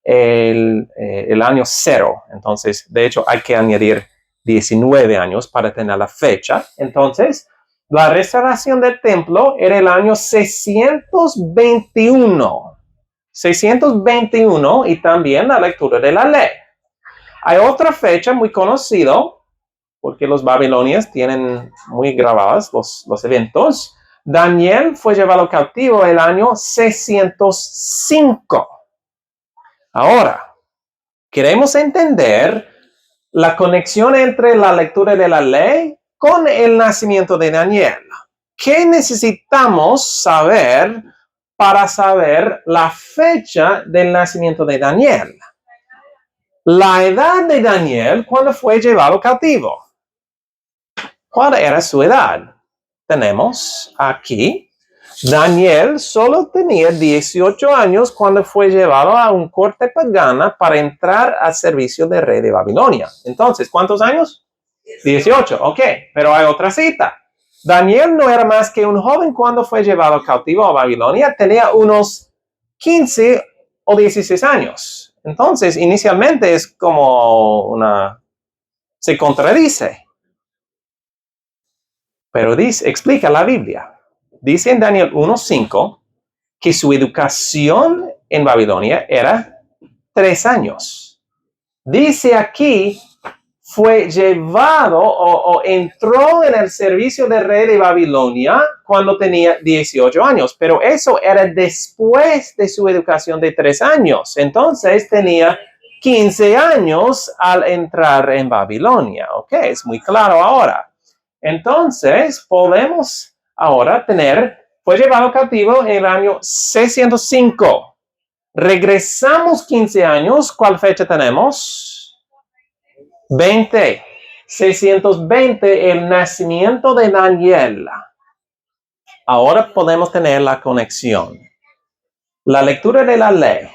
el año 0. Entonces, de hecho, hay que añadir 19 años para tener la fecha. Entonces, La restauración del templo era el año 621. 621 y también la lectura de la ley. Hay otra fecha muy conocida, porque los babilonios tienen muy grabados los eventos. Daniel fue llevado cautivo el año 605. Ahora, queremos entender la conexión entre la lectura de la ley con el nacimiento de Daniel. ¿Qué necesitamos saber para saber la fecha del nacimiento de Daniel? La edad de Daniel cuando fue llevado cautivo. ¿Cuál era su edad? Tenemos aquí, Daniel solo tenía 18 años cuando fue llevado a un corte pagana para entrar al servicio del rey de Babilonia. Entonces, ¿cuántos años? 18, ok, pero hay otra cita. Daniel no era más que un joven cuando fue llevado cautivo a Babilonia, tenía unos 15 o 16 años. Entonces, inicialmente es como se contradice. Pero explica la Biblia. Dice en Daniel 1:5 que su educación en Babilonia era 3 años. Dice aquí, fue llevado o entró en el servicio del rey de Babilonia cuando tenía 18 años. Pero eso era después de su educación de 3 años. Entonces tenía 15 años al entrar en Babilonia. Ok, es muy claro ahora. Entonces, podemos ahora fue llevado cautivo en el año 605. Regresamos 15 años. ¿Cuál fecha tenemos? 20. 620, el nacimiento de Daniel. Ahora podemos tener la conexión. La lectura de la ley.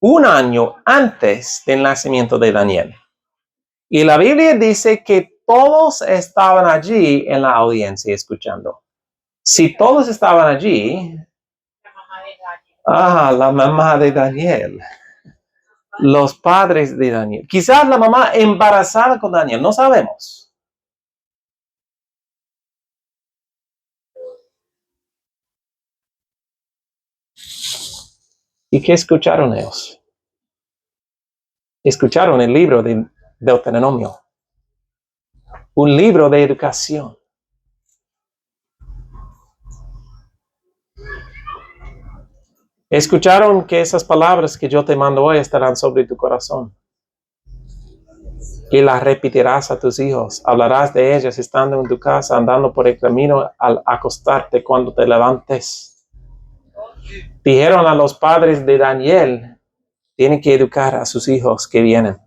Un año antes del nacimiento de Daniel. Y la Biblia dice que todos estaban allí en la audiencia escuchando. Si todos estaban allí, la mamá de Daniel, los padres de Daniel, quizás la mamá embarazada con Daniel, no sabemos. ¿Y qué escucharon ellos? Escucharon el libro de Deuteronomio, un libro de educación. Escucharon que esas palabras que yo te mando hoy estarán sobre tu corazón. Y las repetirás a tus hijos. Hablarás de ellas estando en tu casa, andando por el camino, al acostarte, cuando te levantes. Dijeron a los padres de Daniel, tienen que educar a sus hijos que vienen.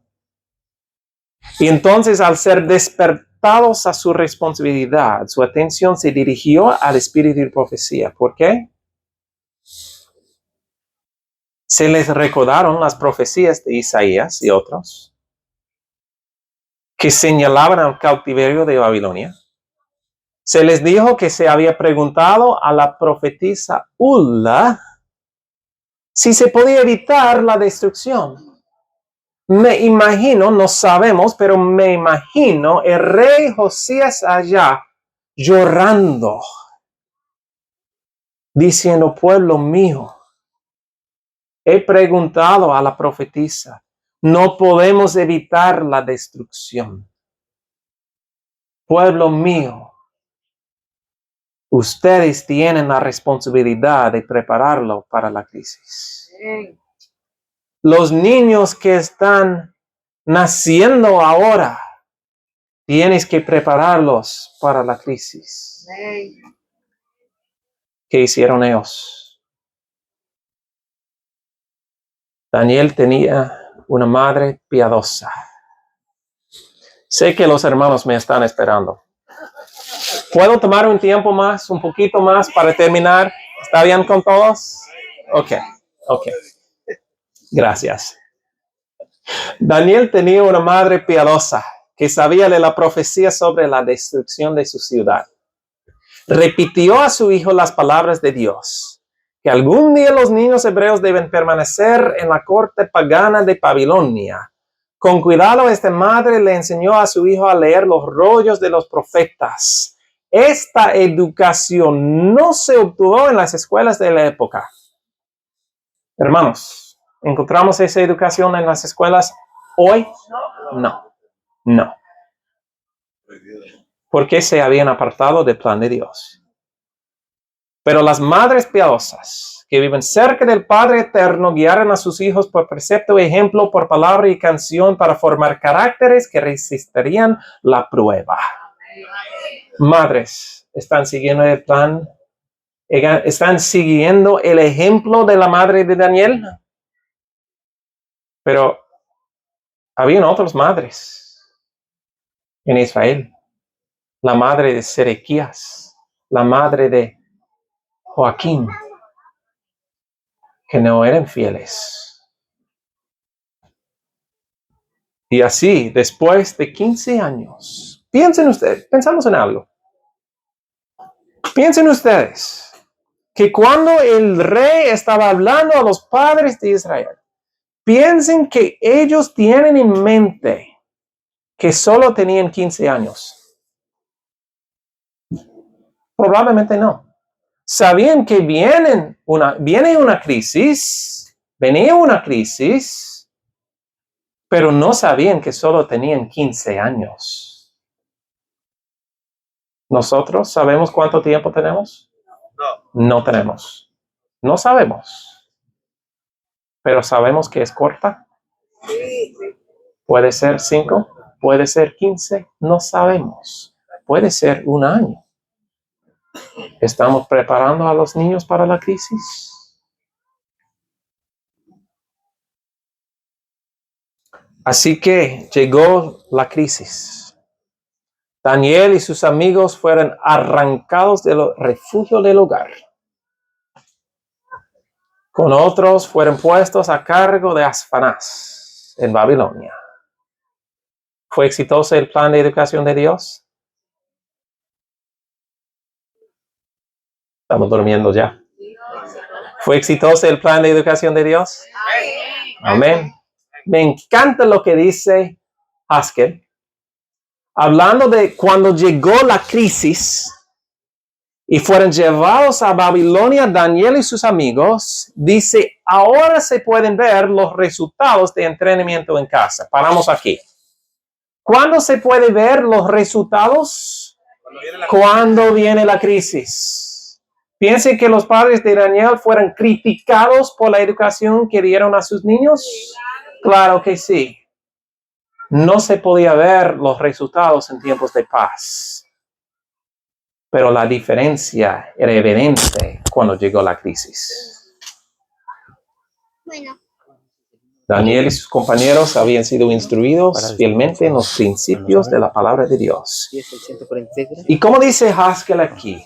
Y entonces, al ser despertados a su responsabilidad, su atención se dirigió al espíritu de profecía. ¿Por qué? Se les recordaron las profecías de Isaías y otros que señalaban al cautiverio de Babilonia. Se les dijo que se había preguntado a la profetisa Ulla si se podía evitar la destrucción. Me imagino, no sabemos, pero me imagino el rey Josías allá llorando, diciendo, pueblo mío, he preguntado a la profetisa, no podemos evitar la destrucción. Pueblo mío, ustedes tienen la responsabilidad de prepararlo para la crisis. Los niños que están naciendo ahora, tienes que prepararlos para la crisis. ¿Qué hicieron ellos? Daniel tenía una madre piadosa. Sé que los hermanos me están esperando. ¿Puedo tomar un tiempo más, un poquito más para terminar? ¿Está bien con todos? Ok. Gracias. Daniel tenía una madre piadosa que sabía de la profecía sobre la destrucción de su ciudad. Repitió a su hijo las palabras de Dios, que algún día los niños hebreos deben permanecer en la corte pagana de Babilonia. Con cuidado, esta madre le enseñó a su hijo a leer los rollos de los profetas. esta educación no se obtuvo en las escuelas de la época. Hermanos, ¿encontramos esa educación en las escuelas hoy? No. Porque se habían apartado del plan de Dios. Pero las madres piadosas que viven cerca del Padre Eterno guiaron a sus hijos por precepto y ejemplo, por palabra y canción para formar caracteres que resistirían la prueba. Madres, ¿están siguiendo el plan? ¿Están siguiendo el ejemplo de la madre de Daniel? Pero habían otras madres en Israel. La madre de Sedequías, la madre de Joaquín, que no eran fieles. Y así, después de 15 años, piensen ustedes, pensamos en algo. Piensen ustedes que cuando el rey estaba hablando a los padres de Israel, piensen que ellos tienen en mente que solo tenían 15 años. Probablemente no. Sabían que venía una crisis, pero no sabían que solo tenían 15 años. ¿Nosotros sabemos cuánto tiempo tenemos? No tenemos. No sabemos. Pero sabemos que es corta. Puede ser 5, puede ser 15, no sabemos. Puede ser 1 año. ¿Estamos preparando a los niños para la crisis? Así que llegó la crisis. Daniel y sus amigos fueron arrancados del refugio del hogar. Con otros fueron puestos a cargo de Asfanás en Babilonia. ¿Fue exitoso el plan de educación de Dios? Estamos durmiendo ya. ¿Fue exitoso el plan de educación de Dios? Amén. Me encanta lo que dice Haskell. Hablando de cuando llegó la crisis y fueron llevados a Babilonia, Daniel y sus amigos, dice, ahora se pueden ver los resultados de entrenamiento en casa. Paramos aquí. ¿Cuándo se puede ver los resultados? Cuando viene la crisis. Piensen que los padres de Daniel fueron criticados por la educación que dieron a sus niños. Claro que sí. No se podía ver los resultados en tiempos de paz. Pero la diferencia era evidente cuando llegó la crisis. Daniel y sus compañeros habían sido instruidos fielmente en los principios de la palabra de Dios. Y como dice Haskell aquí,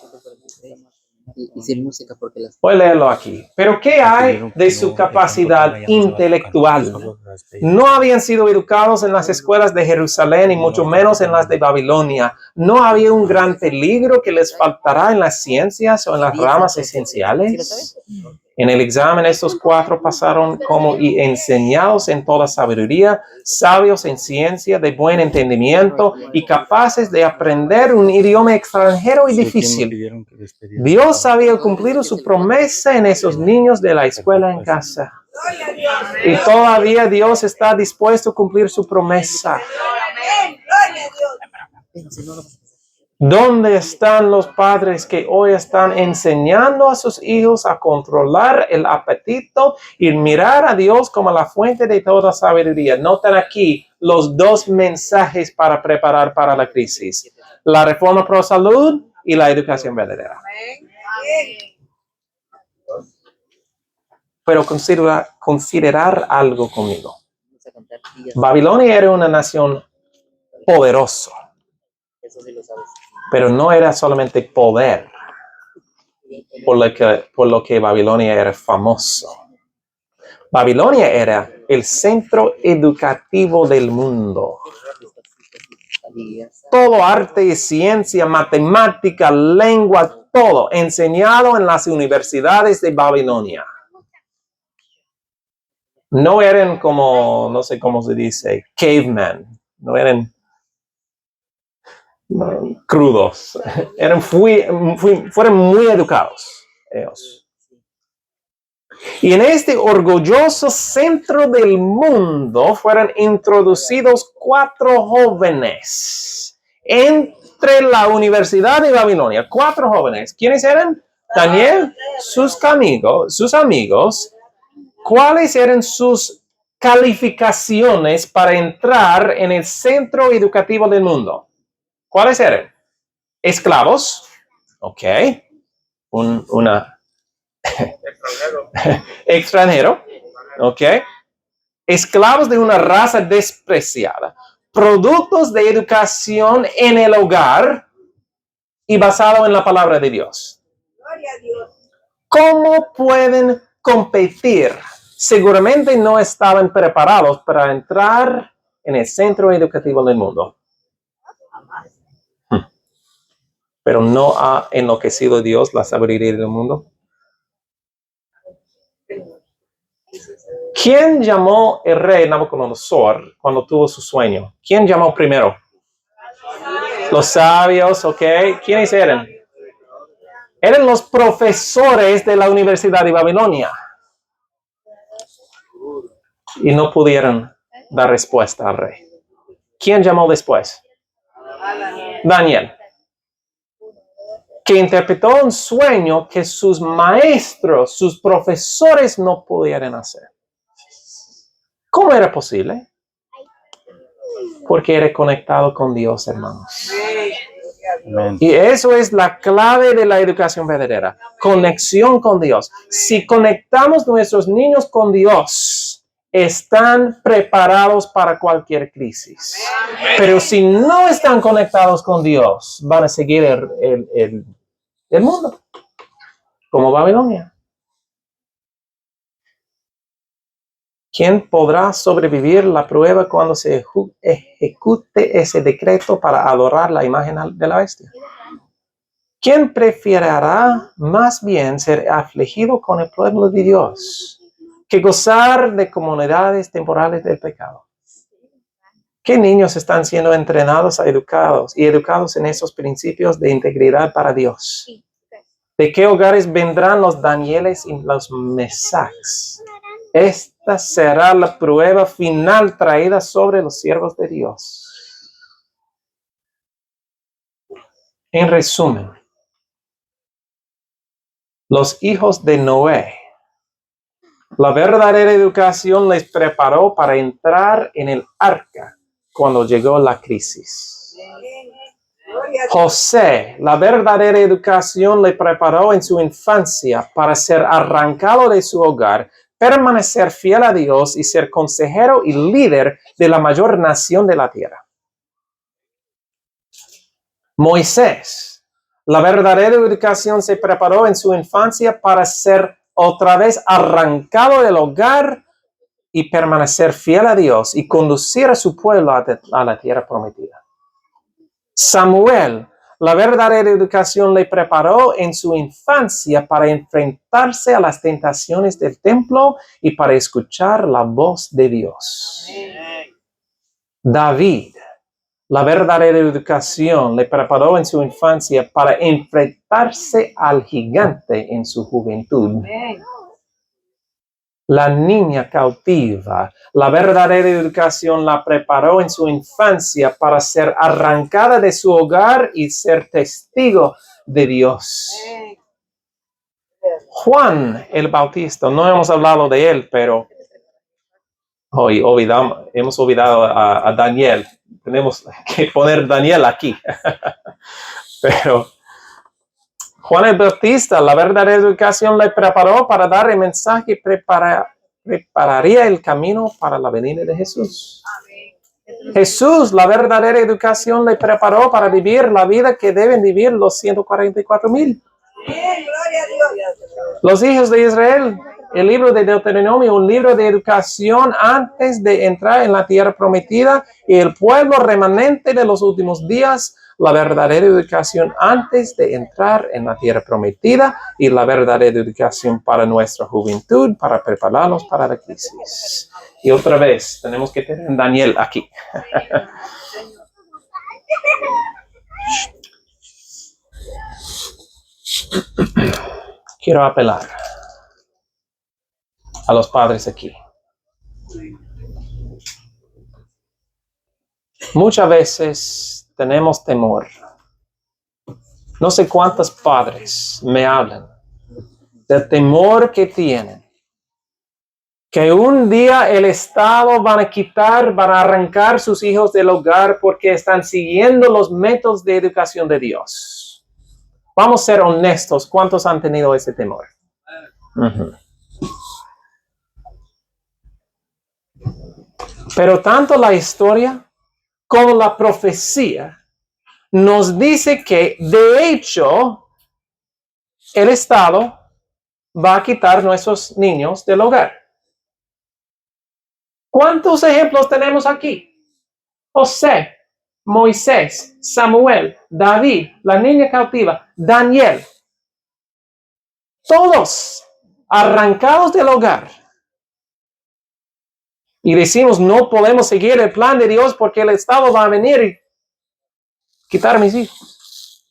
voy a leerlo aquí. Pero ¿qué hay de su capacidad intelectual? No habían sido educados en las escuelas de Jerusalén y mucho menos en las de Babilonia. No había un gran peligro que les faltará en las ciencias o en las ramas esenciales. En el examen estos 4 pasaron como enseñados en toda sabiduría, sabios en ciencia, de buen entendimiento y capaces de aprender un idioma extranjero y difícil. Dios había cumplido su promesa en esos niños de la escuela en casa. Y todavía Dios está dispuesto a cumplir su promesa. ¿Dónde están los padres que hoy están enseñando a sus hijos a controlar el apetito y mirar a Dios como la fuente de toda sabiduría? Noten aquí los 2 mensajes para preparar para la crisis. La reforma pro salud y la educación verdadera. Pero considerar algo conmigo. Babilonia era una nación poderosa. Pero no era solamente poder, por lo que Babilonia era famoso. Babilonia era el centro educativo del mundo. Todo arte y ciencia, matemática, lengua, todo enseñado en las universidades de Babilonia. No eran como, no sé cómo se dice, cavemen. No eran crudos. Fueron muy educados ellos. Y en este orgulloso centro del mundo fueron introducidos 4 jóvenes entre la Universidad de Babilonia. 4 jóvenes. ¿Quiénes eran? Daniel, sus amigos. ¿Cuáles eran sus calificaciones para entrar en el centro educativo del mundo? ¿Cuáles eran? Esclavos. Ok. Extranjero. Ok. Esclavos de una raza despreciada. Productos de educación en el hogar y basado en la palabra de Dios. Gloria a Dios. ¿Cómo pueden competir? Seguramente no estaban preparados para entrar en el centro educativo del mundo. Pero no ha enloquecido Dios la sabiduría del mundo. ¿Quién llamó el rey Nabucodonosor cuando tuvo su sueño? ¿Quién llamó primero? Los sabios, ¿ok? ¿Quiénes eran? Eran los profesores de la Universidad de Babilonia. Y no pudieron dar respuesta al rey. ¿Quién llamó después? Daniel. Que interpretó un sueño que sus maestros, sus profesores no pudieran hacer. ¿Cómo era posible? Porque era conectado con Dios, hermanos. Amen. Y eso es la clave de la educación verdadera. Conexión con Dios. Si conectamos nuestros niños con Dios, están preparados para cualquier crisis. Pero si no están conectados con Dios, van a seguir el mundo, como Babilonia. ¿Quién podrá sobrevivir la prueba cuando se ejecute ese decreto para adorar la imagen de la bestia? ¿Quién preferirá más bien ser afligido con el pueblo de Dios que gozar de comunidades temporales del pecado? ¿Qué niños están siendo entrenados, educados en esos principios de integridad para Dios? ¿De qué hogares vendrán los Danieles y los Mesachs? Esta será la prueba final traída sobre los siervos de Dios. En resumen, los hijos de Noé, la verdadera educación les preparó para entrar en el arca cuando llegó la crisis. José, la verdadera educación le preparó en su infancia para ser arrancado de su hogar, permanecer fiel a Dios y ser consejero y líder de la mayor nación de la tierra. Moisés, la verdadera educación se preparó en su infancia para ser otra vez arrancado del hogar y permanecer fiel a Dios y conducir a su pueblo a la tierra prometida. Samuel, la verdadera educación le preparó en su infancia para enfrentarse a las tentaciones del templo y para escuchar la voz de Dios. David, la verdadera educación le preparó en su infancia para enfrentarse al gigante en su juventud. La niña cautiva, la verdadera educación la preparó en su infancia para ser arrancada de su hogar y ser testigo de Dios. Juan el Bautista, no hemos hablado de él, pero hoy hemos olvidado a Daniel. Tenemos que poner Daniel aquí. Pero Juan el Bautista, la verdadera educación le preparó para dar el mensaje y prepararía el camino para la venida de Jesús. Jesús, la verdadera educación le preparó para vivir la vida que deben vivir los 144,000. Los hijos de Israel, el libro de Deuteronomio, un libro de educación antes de entrar en la tierra prometida, y el pueblo remanente de los últimos días, la verdadera educación antes de entrar en la tierra prometida y la verdadera educación para nuestra juventud, para prepararnos para la crisis. Y otra vez, tenemos que tener a Daniel aquí. Quiero apelar a los padres aquí. Muchas veces tenemos temor. No sé cuántos padres me hablan del temor que tienen. Que un día el Estado van a arrancar sus hijos del hogar porque están siguiendo los métodos de educación de Dios. Vamos a ser honestos, ¿cuántos han tenido ese temor? Pero tanto la historia como la profecía nos dice que, de hecho, el Estado va a quitar nuestros niños del hogar. ¿Cuántos ejemplos tenemos aquí? José, Moisés, Samuel, David, la niña cautiva, Daniel. Todos arrancados del hogar. Y decimos, no podemos seguir el plan de Dios porque el Estado va a venir y quitar a mis hijos.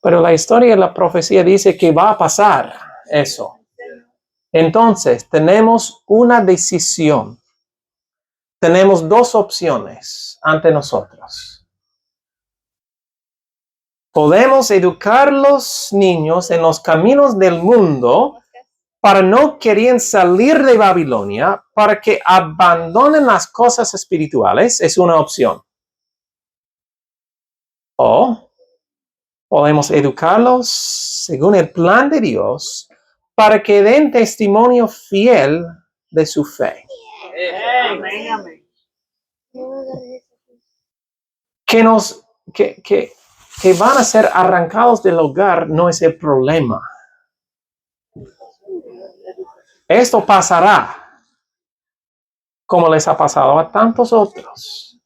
Pero la historia y la profecía dice que va a pasar eso. Entonces, tenemos una decisión. Tenemos dos opciones ante nosotros. Podemos educar a los niños en los caminos del mundo para no querer salir de Babilonia, para que abandonen las cosas espirituales, es una opción. O podemos educarlos según el plan de Dios para que den testimonio fiel de su fe. Amén, amén. Que van a ser arrancados del hogar no es el problema. Esto pasará como les ha pasado a tantos otros.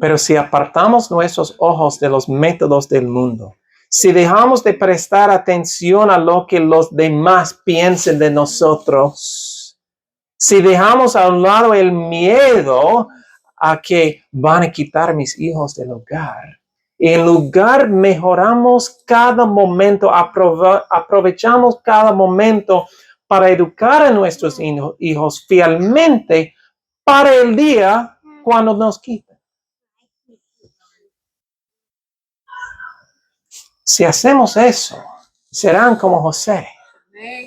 Pero si apartamos nuestros ojos de los métodos del mundo, si dejamos de prestar atención a lo que los demás piensen de nosotros, si dejamos a un lado el miedo a que van a quitar mis hijos del hogar, en lugar mejoramos cada momento, aprovechamos cada momento para educar a nuestros hijos fielmente para el día cuando nos quiten. Si hacemos eso, serán como José,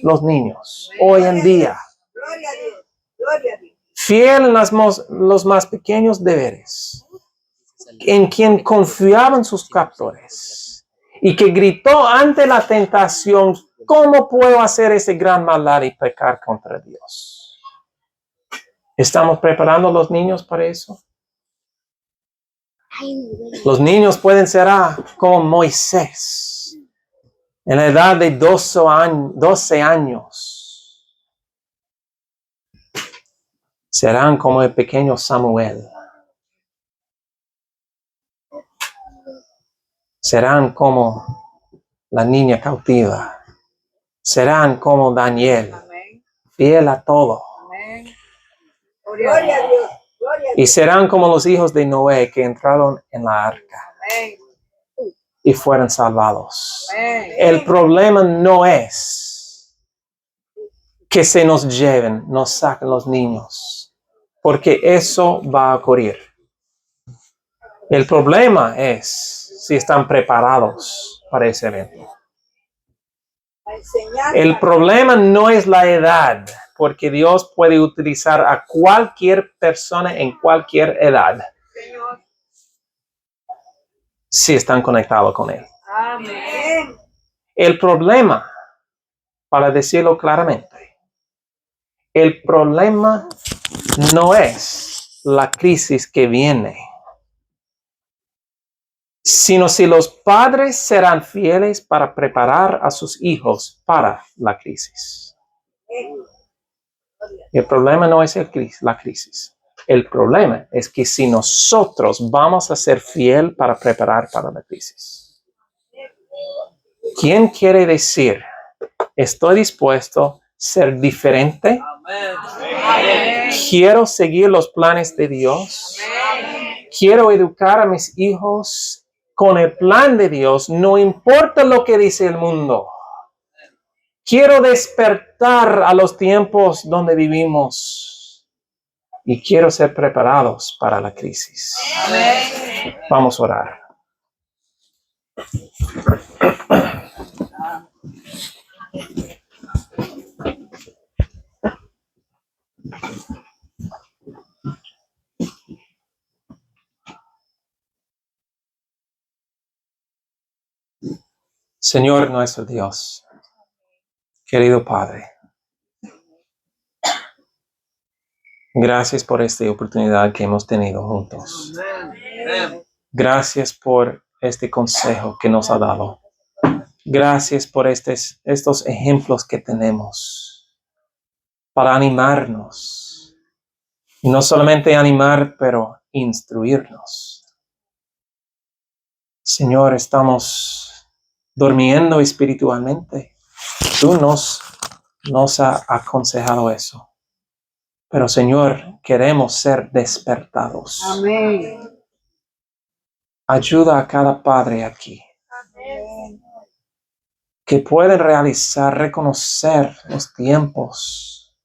los niños, hoy en día. Gloria a Dios. Gloria a Dios. Fiel en los más pequeños deberes, en quien confiaban sus captores, y que gritó ante la tentación, ¿cómo puedo hacer ese gran maldad y pecar contra Dios? ¿Estamos preparando a los niños para eso? Los niños pueden ser como Moisés, en la edad de 12 años. Serán como el pequeño Samuel. Serán como la niña cautiva. Serán como Daniel, fiel a todo. Gloria a Dios. Gloria a Dios. Y serán como los hijos de Noé que entraron en la arca y fueron salvados. El problema no es que se nos lleven, nos saquen los niños, porque eso va a ocurrir. El problema es si están preparados para ese evento. El problema no es la edad, porque Dios puede utilizar a cualquier persona en cualquier edad, si están conectados con Él. Amén. El problema, para decirlo claramente, el problema no es la crisis que viene, sino si los padres serán fieles para preparar a sus hijos para la crisis. El problema no es la crisis. El problema es que si nosotros vamos a ser fieles para preparar para la crisis. ¿Quién quiere decir, estoy dispuesto a ser diferente? Amén. Quiero seguir los planes de Dios. Quiero educar a mis hijos con el plan de Dios, no importa lo que dice el mundo. Quiero despertar a los tiempos donde vivimos y quiero ser preparados para la crisis. Amén. Vamos a orar. Señor nuestro Dios, querido Padre, gracias por esta oportunidad que hemos tenido juntos. Gracias por este consejo que nos ha dado. Gracias por estos ejemplos que tenemos para animarnos. Y no solamente animar, pero instruirnos. Señor, estamos durmiendo espiritualmente. Tú nos has aconsejado eso. Pero Señor, queremos ser despertados. Amén. Ayuda a cada padre aquí. Amén. Que pueden reconocer los tiempos.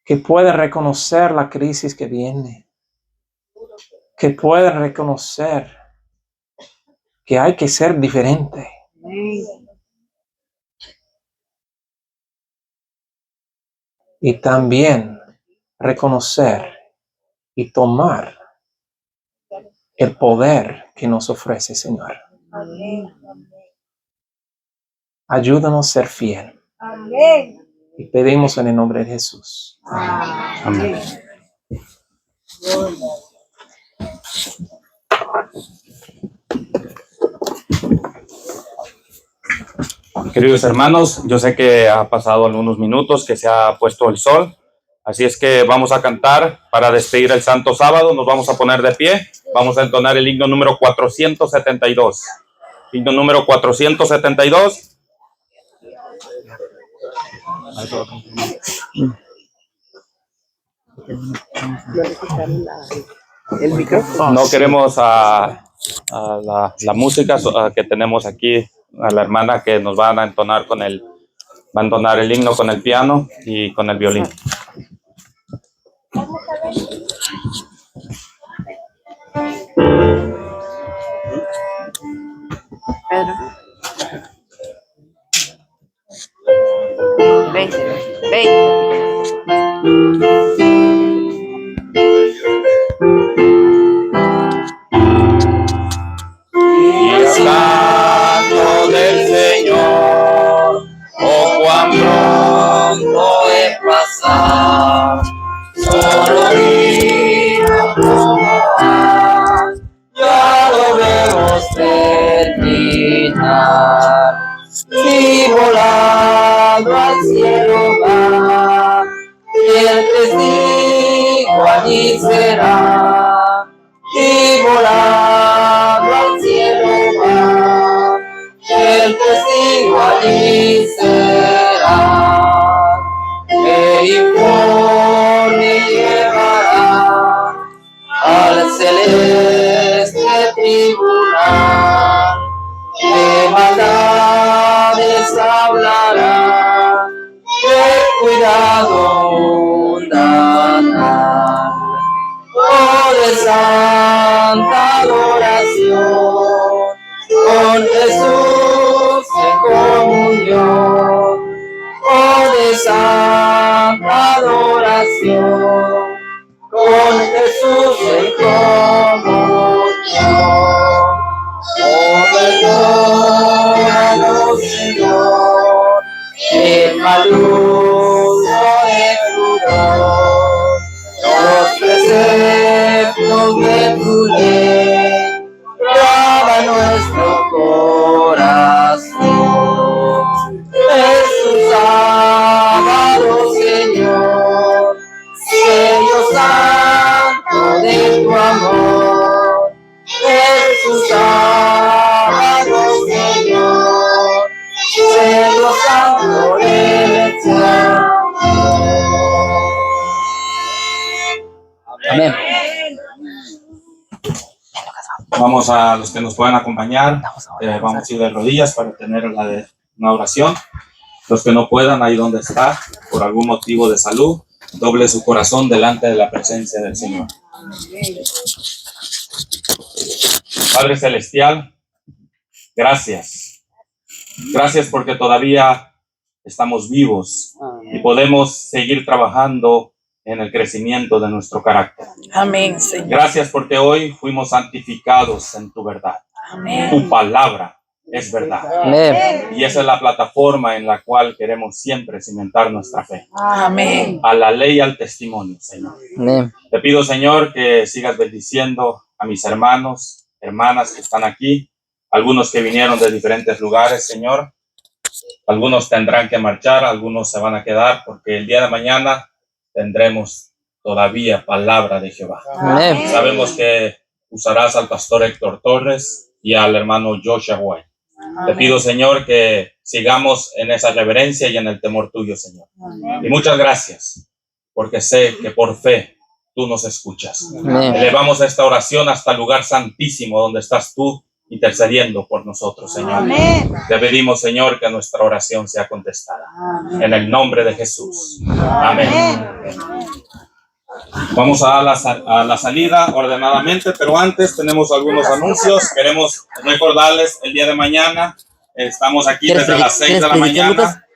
Que pueden reconocer la crisis que viene. Que pueden reconocer que hay que ser diferente. Amén. Y también reconocer y tomar el poder que nos ofrece, Señor. Amén. Ayúdanos a ser fiel. Amén. Y pedimos en el nombre de Jesús. Amén. Queridos hermanos, yo sé que ha pasado algunos minutos que se ha puesto el sol, así es que vamos a cantar para despedir el Santo Sábado. Nos vamos a poner de pie, vamos a entonar el himno número 472. Himno número 472. El micrófono. No queremos a la música que tenemos aquí, a la hermana que nos van a entonar va a entonar el himno con el piano y con el violín. Pedro. 20. Y el canto del Señor, oh cuán pronto es pasar, solo vino probar, ya lo vemos terminar, y volando al cielo va, y el testigo allí será, y volando al cielo va, el testigo allí será, que informe llevará al celeste tribunal, de maldades hablará, de cuidado dará. Oh, de santa adoración, con Jesús en comunión. Oh, de santa adoración, con Jesús en comunión. Oh, perdónanos, Señor, el mal uso de tu don, los preceptos de tu ley, graba nuestro corazón. Es un sábado, Señor, sello santo de tu amor. Es un sábado, Señor, sello santo de tu amor. Amén. Vamos a los que nos puedan acompañar. Vamos a ir de rodillas para tener una oración. Los que no puedan, ahí donde está, por algún motivo de salud, doble su corazón delante de la presencia del Señor. Padre Celestial, gracias. Gracias porque todavía estamos vivos y podemos seguir trabajando en el crecimiento de nuestro carácter. Amén, Señor. Gracias porque hoy fuimos santificados en tu verdad. Amén. Tu palabra es verdad. Amén. Y esa es la plataforma en la cual queremos siempre cimentar nuestra fe. Amén. A la ley y al testimonio, Señor. Amén. Te pido, Señor, que sigas bendiciendo a mis hermanos, hermanas que están aquí, algunos que vinieron de diferentes lugares, Señor. Algunos tendrán que marchar, algunos se van a quedar, porque el día de mañana tendremos todavía palabra de Jehová. Amén. Sabemos que usarás al pastor Héctor Torres y al hermano Joshua White. Te pido, Señor, que sigamos en esa reverencia y en el temor tuyo, Señor. Y muchas gracias, porque sé que por fe tú nos escuchas. Amén. Elevamos esta oración hasta el lugar santísimo donde estás tú intercediendo por nosotros, Señor. Amén. Te pedimos, Señor, que nuestra oración sea contestada. En el nombre de Jesús. Amén. Vamos a la salida ordenadamente, pero antes tenemos algunos anuncios. Queremos recordarles el día de mañana. Estamos aquí desde las 6 de la mañana